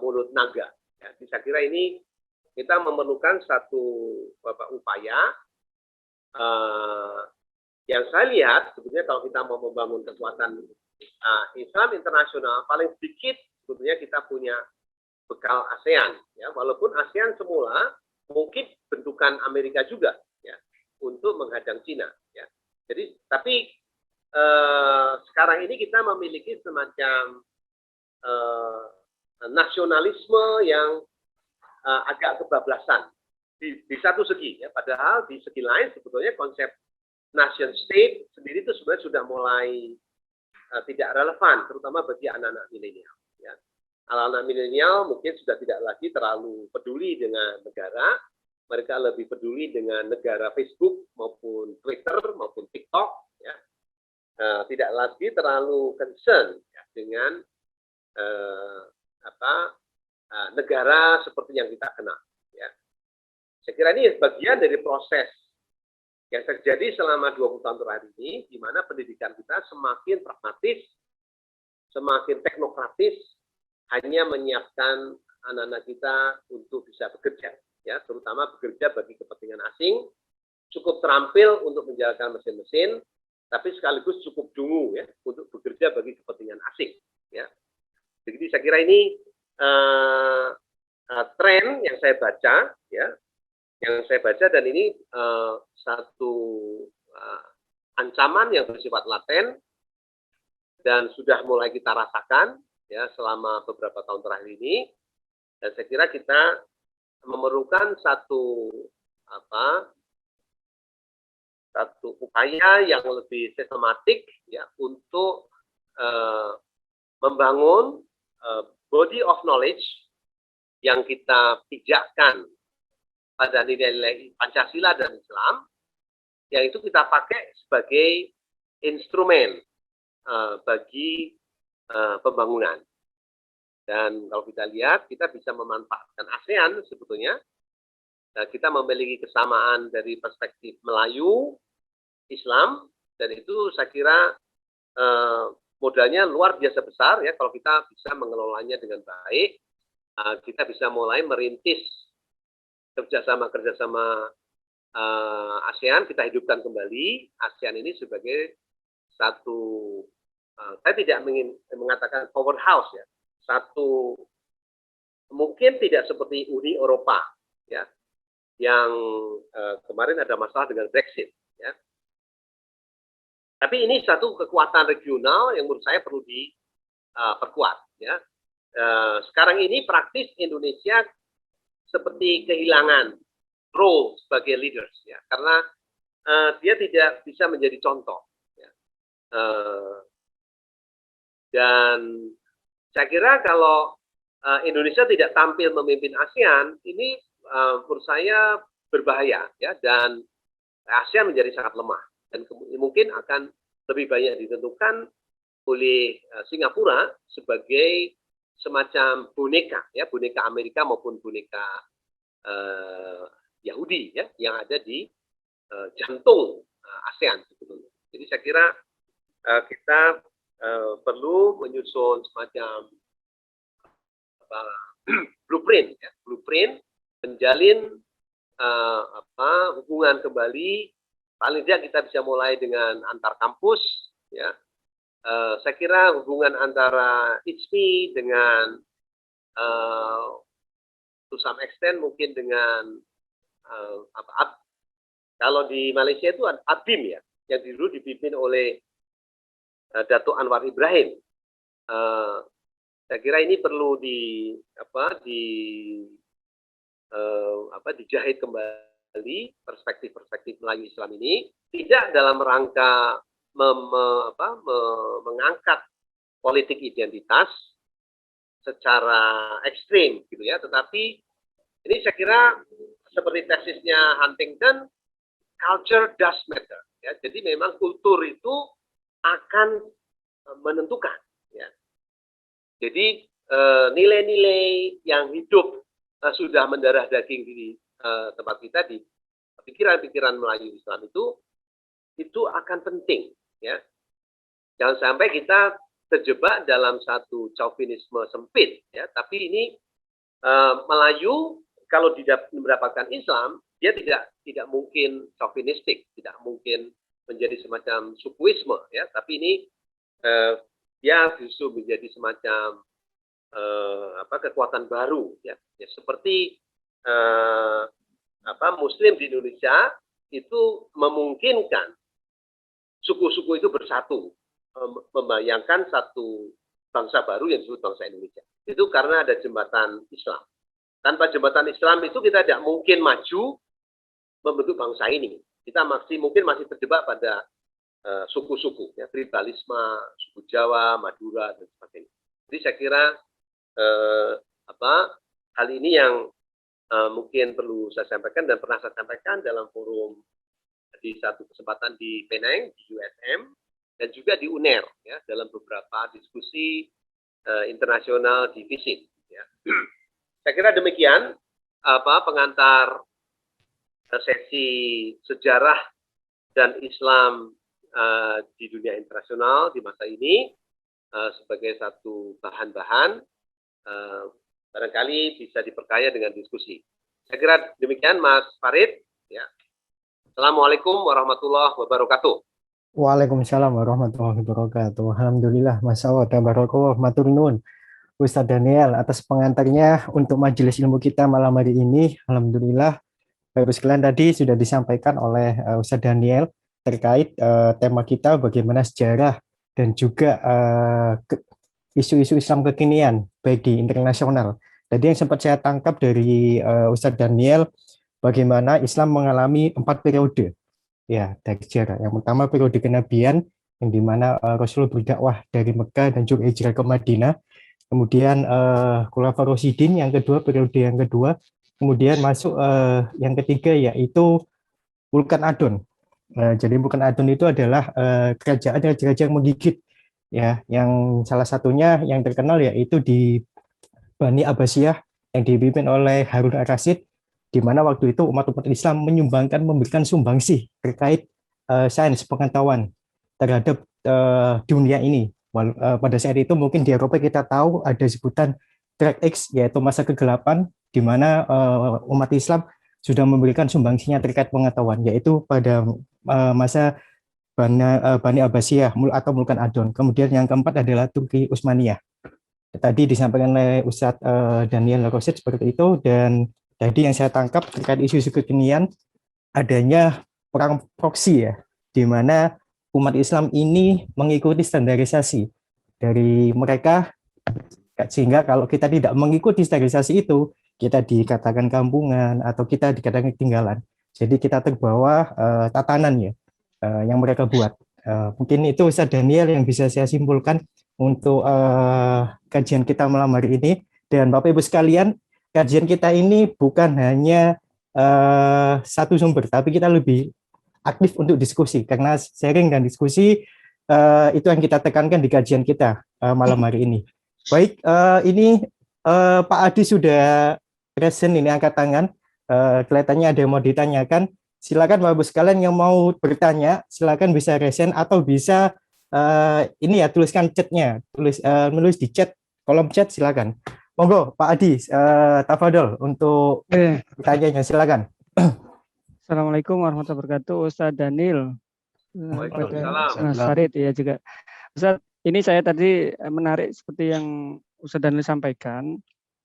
mulut naga. Ya, saya kira ini kita memerlukan satu upaya yang saya lihat sebetulnya kalau kita mau membangun kekuatan Islam internasional, paling sedikit sebetulnya kita punya bekal ASEAN, ya, walaupun ASEAN semula mungkin bentukan Amerika juga, ya, untuk menghadang Cina, ya. Jadi tapi sekarang ini kita memiliki semacam nasionalisme yang agak kebablasan di satu segi, ya, padahal di segi lain sebetulnya konsep nation state sendiri itu sebenarnya sudah mulai tidak relevan, terutama bagi anak-anak milenial. Ya. Anak-anak milenial mungkin sudah tidak lagi terlalu peduli dengan negara, mereka lebih peduli dengan negara Facebook maupun Twitter maupun TikTok, ya. Tidak lagi terlalu concern, ya, dengan negara seperti yang kita kenal. Ya. Saya kira ini bagian dari proses yang terjadi selama 20 tahun terakhir ini, di mana pendidikan kita semakin pragmatis, semakin teknokratis, hanya menyiapkan anak-anak kita untuk bisa bekerja, ya, terutama bekerja bagi kepentingan asing, cukup terampil untuk menjalankan mesin-mesin, tapi sekaligus cukup dungu, ya, untuk bekerja bagi kepentingan asing, ya. Jadi saya kira ini tren yang saya baca, ya, dan ini satu ancaman yang bersifat laten dan sudah mulai kita rasakan, ya, selama beberapa tahun terakhir ini. Dan saya kira kita memerlukan satu upaya yang lebih sistematik, ya, untuk membangun body of knowledge yang kita pijakkan pada nilai-nilai Pancasila dan Islam, yang itu kita pakai sebagai instrumen bagi pembangunan. Dan kalau kita lihat, kita bisa memanfaatkan ASEAN sebetulnya. Kita memiliki kesamaan dari perspektif Melayu, Islam, dan itu saya kira modalnya luar biasa besar, ya, kalau kita bisa mengelolanya dengan baik. Kita bisa mulai merintis kerjasama ASEAN, kita hidupkan kembali ASEAN ini sebagai satu, saya tidak ingin mengatakan powerhouse, ya, satu mungkin tidak seperti Uni Eropa, ya, yang kemarin ada masalah dengan Brexit, ya. Tapi ini satu kekuatan regional yang menurut saya perlu diperkuat, ya. Sekarang ini praktis Indonesia seperti kehilangan role sebagai leaders, ya, karena dia tidak bisa menjadi contoh, ya. Dan saya kira kalau Indonesia tidak tampil memimpin ASEAN, ini menurut saya berbahaya, ya, dan ASEAN menjadi sangat lemah dan mungkin akan lebih banyak ditentukan oleh Singapura sebagai semacam boneka, ya, boneka Amerika maupun boneka Yahudi, ya, yang ada di jantung ASEAN sebetulnya. Jadi saya kira kita perlu menyusun semacam blueprint, ya, blueprint menjalin hubungan kembali. Paling tidak kita bisa mulai dengan antar kampus, ya, Saya kira hubungan antara ISMI dengan to some extent mungkin dengan kalau di Malaysia itu ABIM ya, yang dulu dipimpin oleh Datuk Anwar Ibrahim. Saya kira ini perlu dijahit kembali perspektif Melayu Islam ini, tidak dalam rangka mengangkat politik identitas secara ekstrim gitu ya, tetapi ini saya kira seperti tesisnya Huntington, culture does matter ya. Jadi memang kultur itu akan menentukan ya. Jadi nilai-nilai yang hidup sudah mendarah daging di tempat kita, di pikiran-pikiran Melayu Islam itu akan penting ya. Jangan sampai kita terjebak dalam satu chauvinisme sempit ya, tapi ini Melayu kalau tidak mendapatkan Islam, dia tidak mungkin chauvinistik, tidak mungkin menjadi semacam sukuisme ya, tapi ini dia justru menjadi semacam kekuatan baru ya, seperti Muslim di Indonesia itu memungkinkan suku-suku itu bersatu, membayangkan satu bangsa baru yang disebut bangsa Indonesia. Itu karena ada jembatan Islam. Tanpa jembatan Islam itu kita tidak mungkin maju membentuk bangsa ini. Kita mungkin masih terjebak pada suku-suku, ya, tribalisme, suku Jawa, Madura, dan sebagainya. Jadi saya kira hal ini yang mungkin perlu saya sampaikan dan pernah saya sampaikan dalam forum di satu kesempatan di Penang, di USM, dan juga di UNER, ya, dalam beberapa diskusi internasional di FISIP. Ya. Saya kira demikian pengantar sesi sejarah dan Islam di dunia internasional di masa ini sebagai satu bahan-bahan barangkali bisa diperkaya dengan diskusi. Saya kira demikian, Mas Farid. Ya. Assalamualaikum warahmatullahi wabarakatuh. Waalaikumsalam warahmatullahi wabarakatuh. Alhamdulillah, Masya Allah, tabarakallah, matur nuwun Ustadz Daniel atas pengantarnya untuk majelis ilmu kita malam hari ini. Alhamdulillah, Bapak sekalian tadi sudah disampaikan oleh Ustadz Daniel terkait tema kita bagaimana sejarah dan juga isu-isu Islam kekinian baik di internasional. Tadi yang sempat saya tangkap dari Ustadz Daniel, bagaimana Islam mengalami 4 periode ya dari sejarah. Yang pertama periode kenabian, yang dimana Rasul berdakwah dari Mekah dan juga hijrah ke Madinah. Kemudian Khulafaur Rasyidin yang kedua, periode yang kedua. Kemudian masuk yang ketiga yaitu Mulkan Adon. Jadi Mulkan Adon itu adalah kerajaan-kerajaan yang menggigit ya, yang salah satunya yang terkenal yaitu di Bani Abbasiyah yang dipimpin oleh Harun Ar-Rasyid, di mana waktu itu umat-umat Islam memberikan sumbangsih terkait sains pengetahuan terhadap dunia ini. Pada saat itu mungkin di Eropa kita tahu ada sebutan Track X, yaitu masa kegelapan, di mana umat Islam sudah memberikan sumbangsihnya terkait pengetahuan, yaitu pada masa Bani Abbasiyah atau Mulkan Adon. Kemudian yang keempat adalah Turki Utsmaniyah. Tadi disampaikan oleh Ustadz Daniel Rosid seperti itu, dan tadi yang saya tangkap terkait isu-isu kekinian adanya perang proksi ya, di mana umat Islam ini mengikuti standarisasi dari mereka, sehingga kalau kita tidak mengikuti standarisasi itu, kita dikatakan kampungan atau kita dikatakan ketinggalan. Jadi kita terbawa tatanannya yang mereka buat. Mungkin itu Ustaz Daniel yang bisa saya simpulkan untuk kajian kita malam hari ini. Dan Bapak Ibu sekalian, kajian kita ini bukan hanya satu sumber, tapi kita lebih aktif untuk diskusi, karena sharing dan diskusi itu yang kita tekankan di kajian kita malam hari ini. Baik, ini Pak Adi sudah present, ini angkat tangan, kelihatannya ada yang mau ditanyakan. Silakan Bapak Ibu sekalian yang mau bertanya, silakan bisa resen atau bisa ini ya, tuliskan chatnya, menulis di chat, kolom chat, silakan. Monggo Pak Adi, tafadhol untuk pertanyaannya, silakan. Assalamualaikum warahmatullahi wabarakatuh, Ustadz Daniel. Waalaikumsalam. Mas Farid ya juga. Ustadz, Ini saya tadi menarik seperti yang Ustadz Daniel sampaikan,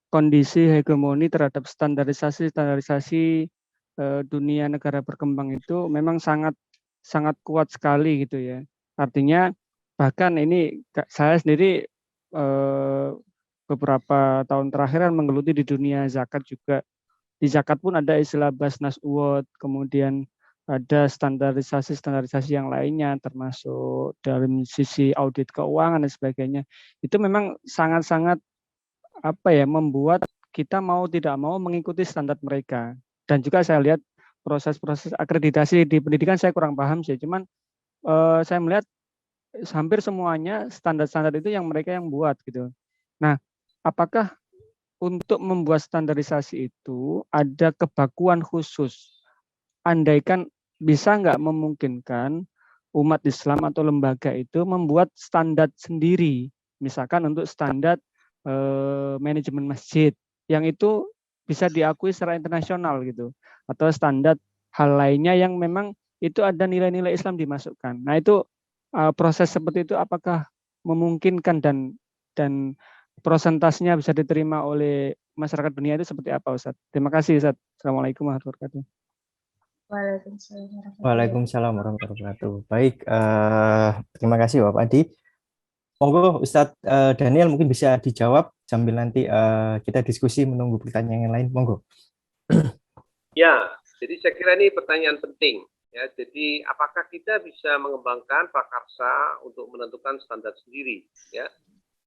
kondisi hegemoni terhadap standarisasi dunia negara berkembang itu memang sangat sangat kuat sekali gitu ya. Artinya bahkan ini saya sendiri beberapa tahun terakhir kan menggeluti di dunia zakat juga. Di zakat pun ada istilah Basnas Award, kemudian ada standarisasi yang lainnya, termasuk dari sisi audit keuangan dan sebagainya. Itu memang sangat-sangat membuat kita mau tidak mau mengikuti standar mereka. Dan juga saya lihat proses-proses akreditasi di pendidikan saya kurang paham sih, cuman saya melihat hampir semuanya standar-standar itu yang mereka yang buat gitu. Nah, apakah untuk membuat standarisasi itu ada kebakuan khusus? Andaikan bisa nggak memungkinkan umat Islam atau lembaga itu membuat standar sendiri, misalkan untuk standar manajemen masjid, yang itu bisa diakui secara internasional gitu, atau standar hal lainnya yang memang itu ada nilai-nilai Islam dimasukkan. Nah itu proses seperti itu apakah memungkinkan dan prosentasenya bisa diterima oleh masyarakat dunia itu seperti apa, Ustaz? Terima kasih, Ustaz. Assalamualaikum warahmatullahi wabarakatuh. Waalaikumsalam warahmatullahi wabarakatuh. Baik, terima kasih Bapak Adi. Monggo Ustadz Daniel mungkin bisa dijawab sambil nanti kita diskusi menunggu pertanyaan yang lain. Monggo. Ya, jadi saya kira ini pertanyaan penting. Ya, jadi apakah kita bisa mengembangkan prakarsa untuk menentukan standar sendiri? Ya,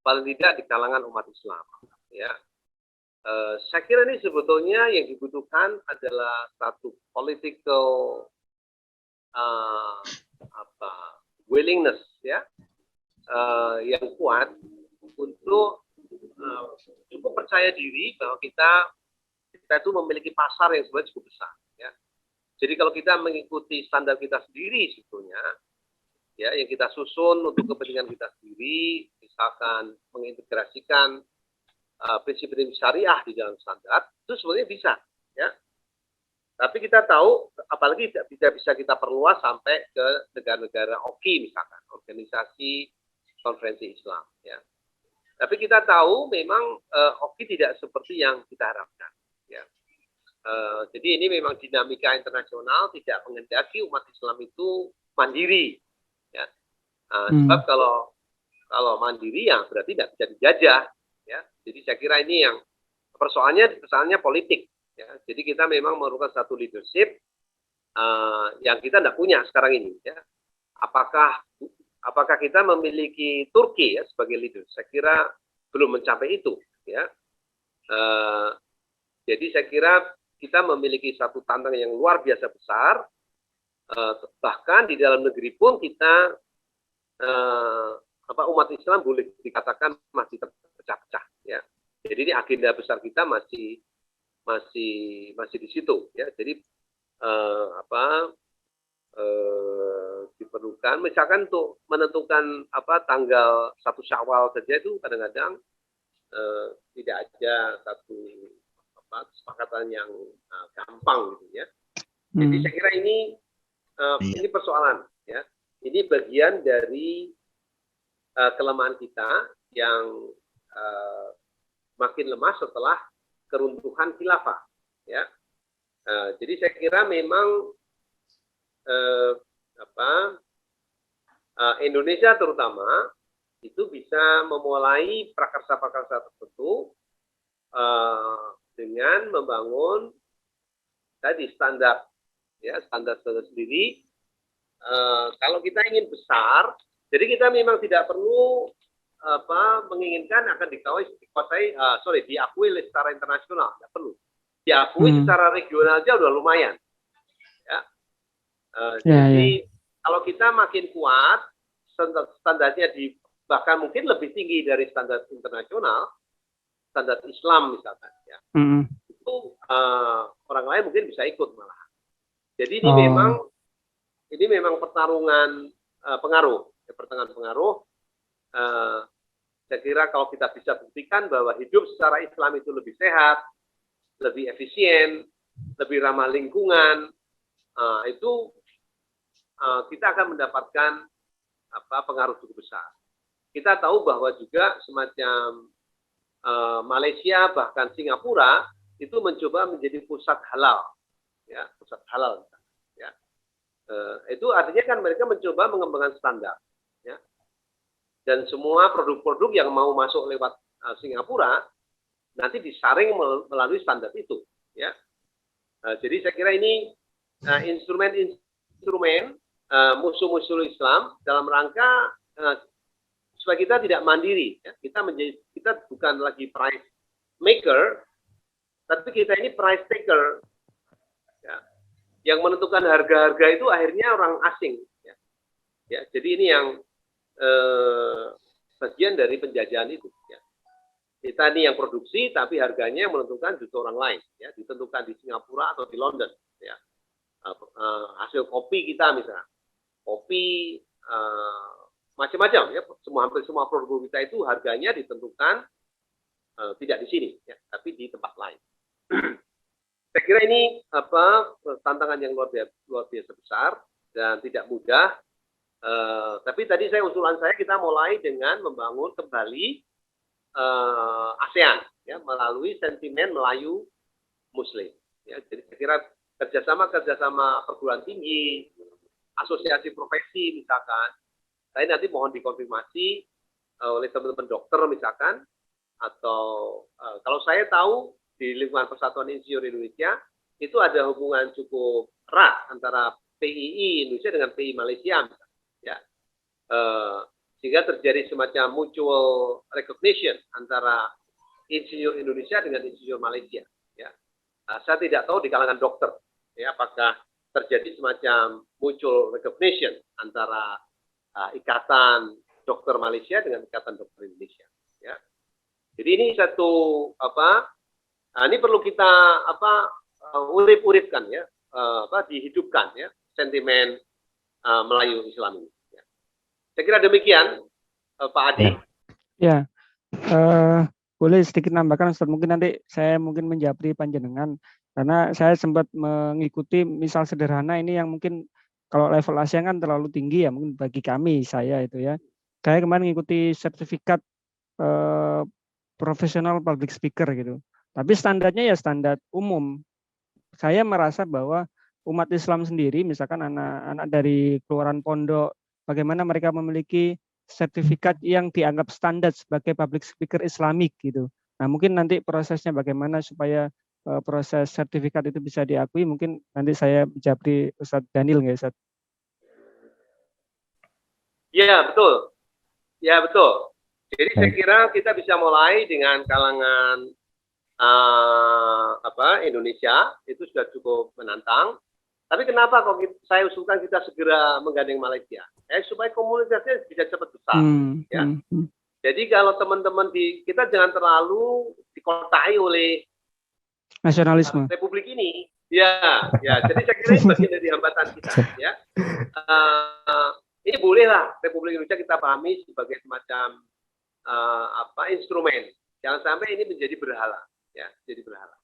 paling tidak di kalangan umat Islam. Ya, saya kira ini sebetulnya yang dibutuhkan adalah satu political willingness, ya, yang kuat untuk cukup percaya diri bahwa kita itu memiliki pasar yang sebenarnya cukup besar. Ya. Jadi kalau kita mengikuti standar kita sendiri sebetulnya, ya, yang kita susun untuk kepentingan kita sendiri, misalkan mengintegrasikan prinsip-prinsip syariah di dalam standar, itu sebenarnya bisa. Ya. Tapi kita tahu, apalagi tidak bisa kita perluas sampai ke negara-negara OKI misalkan, organisasi konferensi Islam. Ya. Tapi kita tahu memang OKI tidak seperti yang kita harapkan. Ya. Jadi ini memang dinamika internasional tidak menghendaki umat Islam itu mandiri. Ya. Sebab kalau mandiri ya berarti tidak bisa dijajah. Ya. Jadi saya kira ini yang persoalannya politik. Ya. Jadi kita memang memerlukan satu leadership yang kita tidak punya sekarang ini. Ya. Apakah kita memiliki Turki ya sebagai leader? Saya kira belum mencapai itu. Ya. Jadi saya kira kita memiliki satu tantangan yang luar biasa besar. Bahkan di dalam negeri pun kita umat Islam boleh dikatakan masih terpecah-pecah. Ya. Jadi ini agenda besar kita masih di situ. Ya. Jadi diperlukan misalkan untuk menentukan tanggal 1 Syawal saja itu kadang-kadang tidak ada satu kesepakatan yang gampang gitu ya. Jadi saya kira ini persoalan ya. Ini bagian dari kelemahan kita yang makin lemah setelah keruntuhan khilafah ya. Jadi saya kira memang Indonesia terutama itu bisa memulai prakarsa-prakarsa tertentu dengan membangun tadi standar sendiri. Kalau kita ingin besar, jadi kita memang tidak perlu menginginkan akan diakui secara internasional, tidak perlu. Diakui secara regional aja udah lumayan. Ya. Jadi kalau kita makin kuat, standarnya bahkan mungkin lebih tinggi dari standar internasional, standar Islam misalkan, ya. Itu orang lain mungkin bisa ikut malah. Jadi ini memang pertarungan pengaruh, pertengahan pengaruh. Saya kira kalau kita bisa buktikan bahwa hidup secara Islam itu lebih sehat, lebih efisien, lebih ramah lingkungan, itu kita akan mendapatkan pengaruh cukup besar. kita tahu bahwa juga semacam Malaysia bahkan Singapura itu mencoba menjadi pusat halal, ya, pusat halal. Ya. Itu artinya kan mereka mencoba mengembangkan standar, ya. Dan semua produk-produk yang mau masuk lewat Singapura nanti disaring melalui standar itu, ya. Jadi saya kira ini instrumen-instrumen musuh-musuh Islam dalam rangka supaya kita tidak mandiri, ya. Kita bukan lagi price maker, tapi kita ini price taker, ya. Yang menentukan harga-harga itu akhirnya orang asing, ya. Ya, jadi ini yang bagian dari penjajahan itu, ya. Kita ini yang produksi, tapi harganya yang menentukan justru orang lain, ya, ditentukan di Singapura atau di London, ya. Hasil kopi kita misalnya, kopi macam-macam, ya, hampir semua produk kita itu harganya ditentukan tidak di sini, ya, tapi di tempat lain. Saya kira ini tantangan yang luar biasa besar dan tidak mudah. Tapi tadi usulan saya kita mulai dengan membangun kembali ASEAN, ya, melalui sentimen Melayu Muslim, ya. Jadi saya kira kerjasama perguruan tinggi, asosiasi profesi misalkan, saya nanti mohon dikonfirmasi oleh teman-teman dokter misalkan, atau kalau saya tahu di lingkungan Persatuan Insinyur Indonesia itu ada hubungan cukup erat antara PII Indonesia dengan PII Malaysia, misalkan, ya. Sehingga terjadi semacam mutual recognition antara insinyur Indonesia dengan insinyur Malaysia, ya. Saya tidak tahu di kalangan dokter, ya, apakah terjadi semacam mutual recognition antara ikatan dokter Malaysia dengan ikatan dokter Indonesia, ya. Jadi ini satu ini perlu kita urip-uripkan, ya, dihidupkan, ya, sentimen Melayu Islam ini. Saya kira demikian, Pak Adi. Ya, boleh sedikit nambahkan, Ustaz. Mungkin nanti saya menjawab panjenengan, karena saya sempat mengikuti misal sederhana ini yang mungkin kalau level ASEAN kan terlalu tinggi, ya, mungkin bagi saya itu, ya. Saya kemarin mengikuti sertifikat profesional public speaker gitu. Tapi standarnya ya standar umum. Saya merasa bahwa umat Islam sendiri, misalkan anak-anak dari keluaran pondok, bagaimana mereka memiliki sertifikat yang dianggap standar sebagai public speaker Islamik gitu. Nah, mungkin nanti prosesnya bagaimana supaya proses sertifikat itu bisa diakui, mungkin nanti saya japri Ustadz Daniel nggak, Ustadz? Ya, betul. Ya, betul. Jadi saya kira kita bisa mulai dengan kalangan Indonesia, itu sudah cukup menantang. Tapi kenapa kok saya usulkan kita segera menggandeng Malaysia? Supaya komunitasnya bisa cepat besar. Ya. Jadi kalau teman-teman kita jangan terlalu dikotai oleh nasionalisme Republik ini. Ya. Jadi saya kira ini bagian dari hambatan kita. Ya. Ini bolehlah Republik Indonesia kita pahami sebagai semacam instrumen. Jangan sampai ini menjadi berhala. Ya, jadi berhala.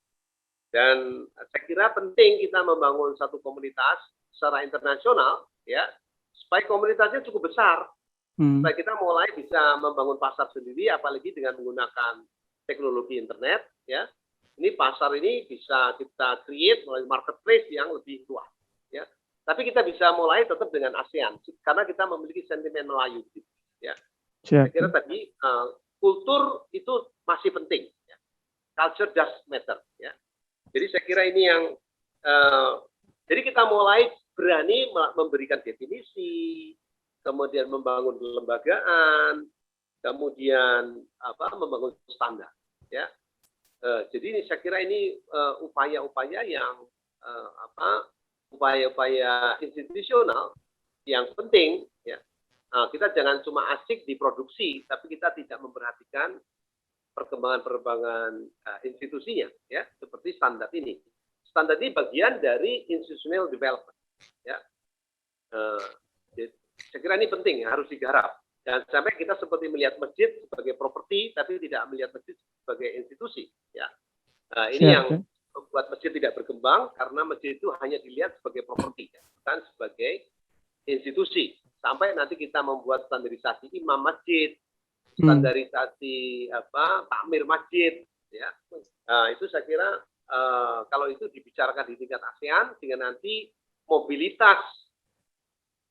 Dan saya kira penting kita membangun satu komunitas secara internasional, ya, supaya komunitasnya cukup besar, supaya kita mulai bisa membangun pasar sendiri, apalagi dengan menggunakan teknologi internet, ya. Ini pasar ini bisa kita create melalui marketplace yang lebih luas, ya. Tapi kita bisa mulai tetap dengan ASEAN, karena kita memiliki sentimen Melayu, ya. Saya kira tadi kultur itu masih penting, ya. Culture does matter, ya. Jadi saya kira ini yang jadi kita mulai berani memberikan definisi, kemudian membangun kelembagaan, kemudian membangun standar, ya. Jadi ini saya kira ini upaya-upaya yang upaya-upaya institusional yang penting, ya. Kita jangan cuma asik di produksi, tapi kita tidak memperhatikan perkembangan institusinya, ya, seperti standar ini. Standar ini bagian dari institutional development, ya. Saya kira ini penting, harus digarap. Dan sampai kita seperti melihat masjid sebagai properti, tapi tidak melihat masjid sebagai institusi, ya. Ini yang membuat masjid tidak berkembang, karena masjid itu hanya dilihat sebagai properti, ya, bukan sebagai institusi. Sampai nanti kita membuat standarisasi imam masjid, standarisasi takmir masjid, ya. Itu saya kira kalau itu dibicarakan di tingkat ASEAN, dengan nanti mobilitas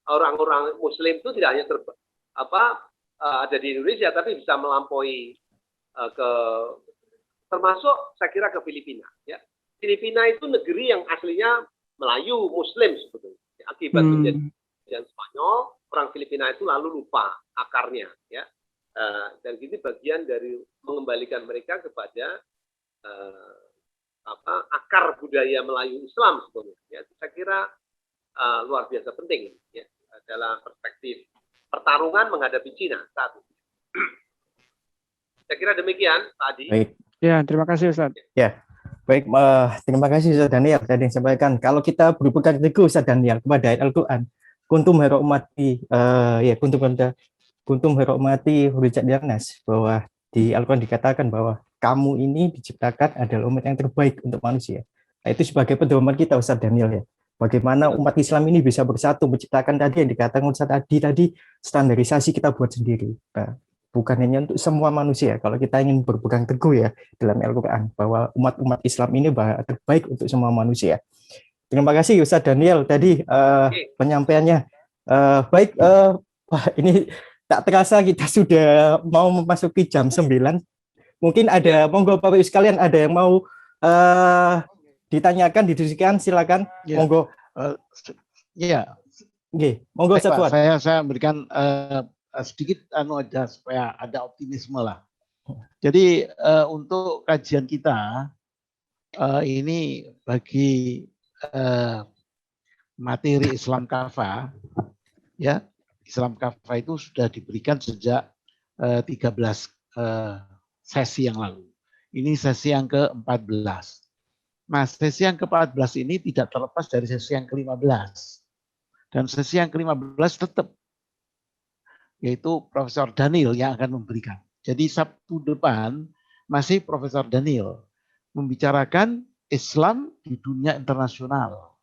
orang-orang Muslim itu tidak hanya ada di Indonesia, tapi bisa melampaui termasuk saya kira ke Filipina. Ya. Filipina itu negeri yang aslinya Melayu Muslim sebetulnya. Akibat penjajahan Spanyol, orang Filipina itu lalu lupa akarnya, ya. Dan ini bagian dari mengembalikan mereka kepada akar budaya Melayu Islam sebetulnya. Ya, saya kira luar biasa penting, ya, dalam perspektif pertarungan menghadapi Cina saat ini. Saya kira demikian tadi. Baik. Ya, terima kasih Ustaz. Ya, baik. Terima kasih Ustaz Daniel tadi yang sampaikan. Kalau kita berpegang teguh Ustaz Daniel kepada ayat Al-Quran, kuntum hera ummati, kuntum hera ummati hurrijat dinas, bahwa di Al-Quran dikatakan bahwa kamu ini diciptakan adalah umat yang terbaik untuk manusia. Nah, itu sebagai pedoman kita Ustaz Daniel, ya. Bagaimana umat Islam ini bisa bersatu menciptakan tadi yang dikatakan Ustaz tadi standarisasi kita buat sendiri. Nah, bukan hanya untuk semua manusia. Kalau kita ingin berpegang teguh ya dalam Al-Quran bahwa umat Islam ini terbaik untuk semua manusia. Terima kasih Ustaz Daniel tadi penyampaiannya. Baik, ini tak terasa kita sudah mau memasuki jam 9. Mungkin ada, monggo Bapak Ibu sekalian, ada yang mau ditanyakan, didiskusikan, silakan. Ya. Monggo. Iya. Oke, monggo Ustaz Fuad. Saya berikan sedikit aja supaya ada optimisme lah. Jadi untuk kajian kita ini bagi materi Islam Kafa, ya, Islam Kafa itu sudah diberikan sejak 13 sesi yang lalu. Ini sesi yang ke-14. Nah, sesi yang ke-14 ini tidak terlepas dari sesi yang ke-15. Dan sesi yang ke-15 tetap, yaitu Profesor Daniel yang akan memberikan. Jadi Sabtu depan masih Profesor Daniel membicarakan Islam di dunia internasional.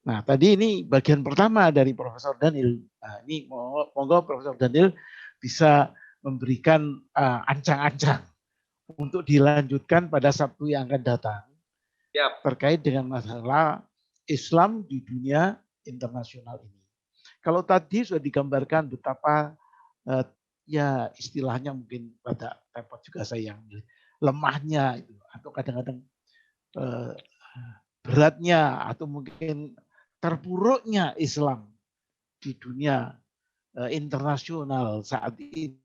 Nah, tadi ini bagian pertama dari Profesor Daniel. Nah, ini monggo Profesor Daniel bisa memberikan ancang-ancang untuk dilanjutkan pada Sabtu yang akan datang. Yep. Terkait dengan masalah Islam di dunia internasional ini. Kalau tadi sudah digambarkan betapa ya istilahnya mungkin pada repot juga saya yang lemahnya itu, atau kadang-kadang beratnya atau mungkin terpuruknya Islam di dunia internasional saat ini,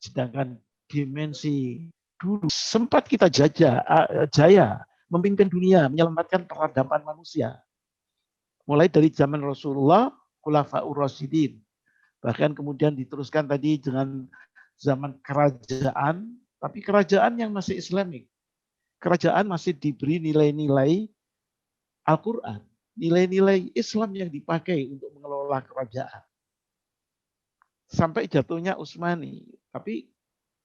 sedangkan dimensi dulu sempat kita jaya memimpin dunia, menyelamatkan peradaban manusia. Mulai dari zaman Rasulullah, Khulafaur Rasyidin, bahkan kemudian diteruskan tadi dengan zaman kerajaan, tapi kerajaan yang masih Islamik. Kerajaan masih diberi nilai-nilai Al-Quran, nilai-nilai Islam yang dipakai untuk mengelola kerajaan. Sampai jatuhnya Utsmani. Tapi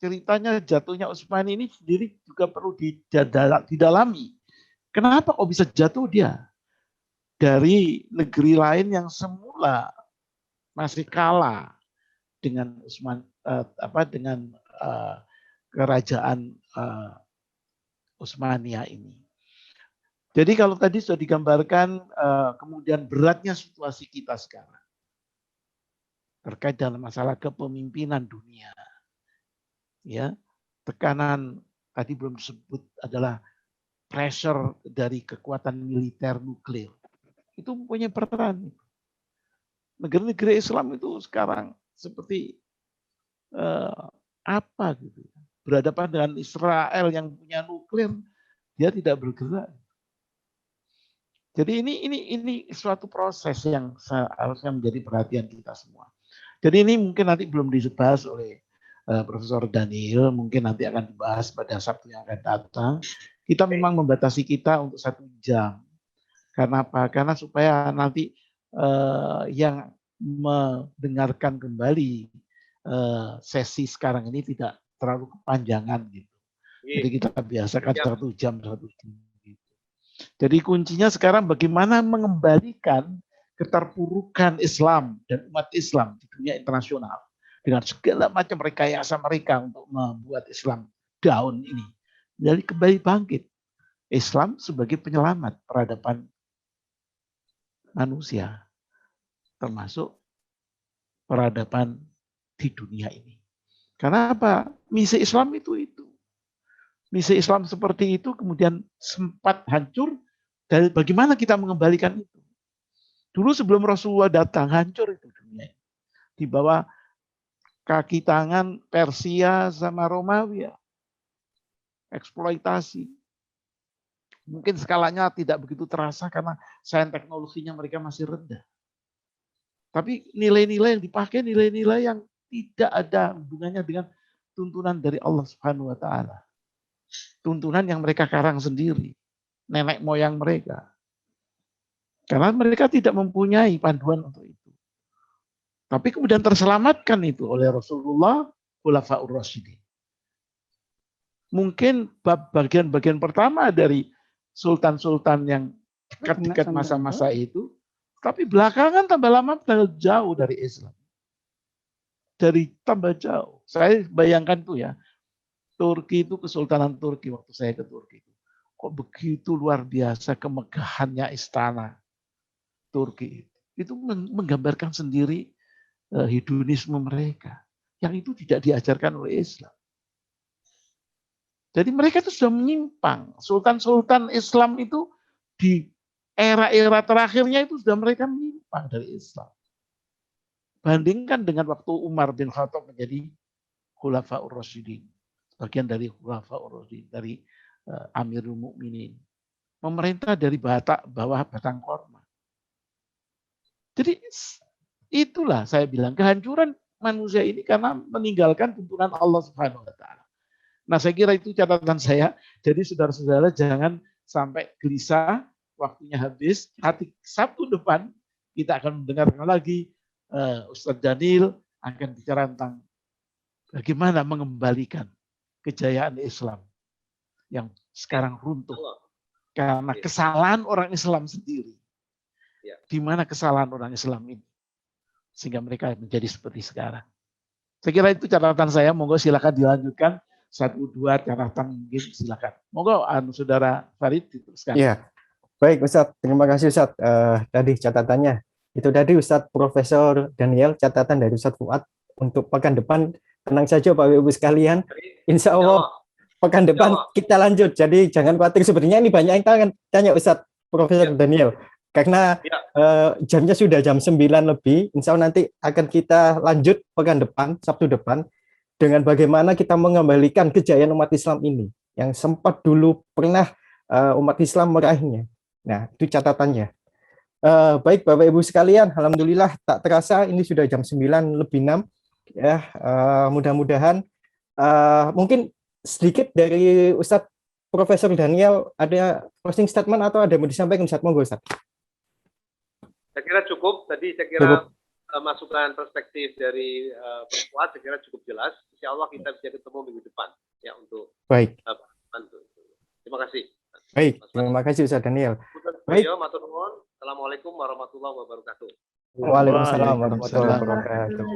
ceritanya jatuhnya Utsmani ini sendiri juga perlu didalami. Kenapa kok bisa jatuh dia? Dari negeri lain yang semula masih kalah dengan kerajaan Utsmaniyah ini. Jadi kalau tadi sudah digambarkan kemudian beratnya situasi kita sekarang terkait dengan masalah kepemimpinan dunia, ya, tekanan tadi belum disebut adalah pressure dari kekuatan militer nuklir. Itu mempunyai peran. Negara-negara Islam itu sekarang seperti apa gitu, berhadapan dengan Israel yang punya nuklir, dia tidak bergerak. Jadi ini suatu proses yang seharusnya menjadi perhatian kita semua. Jadi ini mungkin nanti belum dibahas oleh Profesor Daniel, mungkin nanti akan dibahas pada Sabtu yang akan datang. Kita memang membatasi kita untuk 1 jam. Karena apa? Karena supaya nanti yang mendengarkan kembali sesi sekarang ini tidak terlalu kepanjangan gitu. Jadi kita biasakan 1 jam. Gitu. Jadi kuncinya sekarang bagaimana mengembalikan keterpurukan Islam dan umat Islam di dunia internasional. dengan segala macam rekayasa mereka untuk membuat Islam down ini. Jadi kembali bangkit. Islam sebagai penyelamat peradaban manusia, termasuk peradaban di dunia ini. Karena apa? Misi Islam itu. Misi Islam seperti itu kemudian sempat hancur, dan bagaimana kita mengembalikan itu? Dulu sebelum Rasulullah datang, hancur itu dunia. Di bawah kaki tangan Persia sama Romawi. Eksploitasi. Mungkin skalanya tidak begitu terasa karena sains teknologinya mereka masih rendah. Tapi nilai-nilai yang dipakai, nilai-nilai yang tidak ada hubungannya dengan tuntunan dari Allah Subhanahu wa taala. Tuntunan yang mereka karang sendiri, nenek moyang mereka. Karena mereka tidak mempunyai panduan untuk itu. Tapi kemudian terselamatkan itu oleh Rasulullah, Khulafaur Rasyidin. Mungkin bagian-bagian pertama dari sultan-sultan yang dekat-dekat masa-masa itu, tapi belakangan tambah lama jauh dari Islam. Tambah jauh. Saya bayangkan tuh ya, Turki itu, Kesultanan Turki waktu saya ke Turki itu, kok begitu luar biasa kemegahannya istana Turki. Itu menggambarkan sendiri hedonisme mereka, yang itu tidak diajarkan oleh Islam. Jadi mereka itu sudah menyimpang. Sultan-sultan Islam itu di era-era terakhirnya itu sudah mereka menyimpang dari Islam. Bandingkan dengan waktu Umar bin Khattab menjadi Khulafaur Rasyidin. Bagian dari Khulafaur Rasyidin, dari Amirul Mukminin. Memerintah dari bawah batang korma. Jadi itulah saya bilang kehancuran manusia ini karena meninggalkan tuntunan Allah Subhanahu wa taala. Nah, saya kira itu catatan saya. Jadi saudara-saudara jangan sampai gelisah, waktunya habis. Sabtu depan kita akan mendengarkan lagi Ustadz Daniel akan bicara tentang bagaimana mengembalikan kejayaan Islam yang sekarang runtuh karena kesalahan orang Islam sendiri. Di mana kesalahan orang Islam ini sehingga mereka menjadi seperti sekarang. Saya kira itu catatan saya. Monggo silakan dilanjutkan. 1-2 catatan mungkin silakan. Monggo saudara Farid diteruskan. Iya, baik Ustadz. Terima kasih Ustadz. Tadi catatannya. Itu tadi Ustadz Profesor Daniel, catatan dari Ustadz Fuad untuk pekan depan. Tenang saja Bapak Ibu sekalian. Insya Allah pekan depan kita lanjut. Jadi jangan khawatir. Sebenarnya ini banyak yang tanya Ustadz Profesor Daniel. Karena jamnya sudah jam 9 lebih. Insya Allah nanti akan kita lanjut pekan depan, Sabtu depan. Dengan bagaimana kita mengembalikan kejayaan umat Islam ini yang sempat dulu pernah umat Islam meraihnya. Nah, itu catatannya. Baik Bapak Ibu sekalian, alhamdulillah tak terasa ini sudah jam 9:06 ya. Mudah-mudahan mungkin sedikit dari Ustadz Profesor Daniel ada closing statement atau ada yang mau disampaikan Ustadz? Monggo Ustadz. Saya kira cukup. Tadi saya kira masukan perspektif dari Fuad saya kira cukup jelas. Insya Allah kita bisa ketemu minggu depan ya untuk baik. Terima kasih. Baik, terima kasih Ustaz Daniel. Baik. Assalamualaikum warahmatullahi wabarakatuh. Waalaikumsalam warahmatullahi wabarakatuh.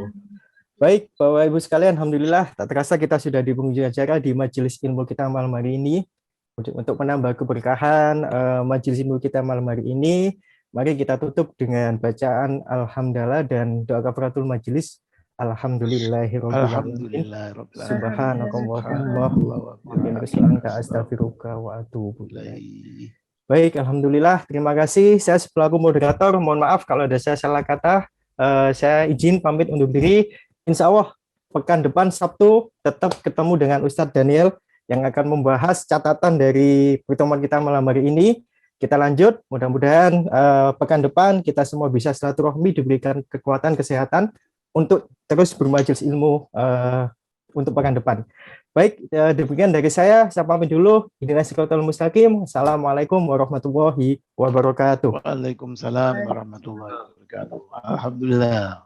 Baik, Bapak Ibu sekalian, alhamdulillah tak terasa kita sudah di penghujung acara di majelis ilmu kita malam hari ini. Untuk menambah keberkahan majelis ilmu kita malam hari ini, mari kita tutup dengan bacaan alhamdulillah dan doa kafaratul majelis. Alhamdulillahirabbil subhanakallahumma wa bihamdika astaghfiruka wa atubu ilaik. Baik, alhamdulillah, terima kasih. Saya selaku moderator, mohon maaf kalau ada saya salah kata. Saya izin pamit undur diri. Insya Allah pekan depan Sabtu tetap ketemu dengan Ustadz Daniel yang akan membahas catatan dari pertemuan kita malam hari ini. Kita lanjut, mudah-mudahan pekan depan kita semua bisa silaturahmi, diberikan kekuatan kesehatan untuk terus bermajelis ilmu untuk pekan depan. Baik, demikian dari saya pamit dulu. Ihdinas siratal mustaqim. Assalamualaikum warahmatullahi wabarakatuh. Waalaikumsalam warahmatullahi wabarakatuh. Alhamdulillah.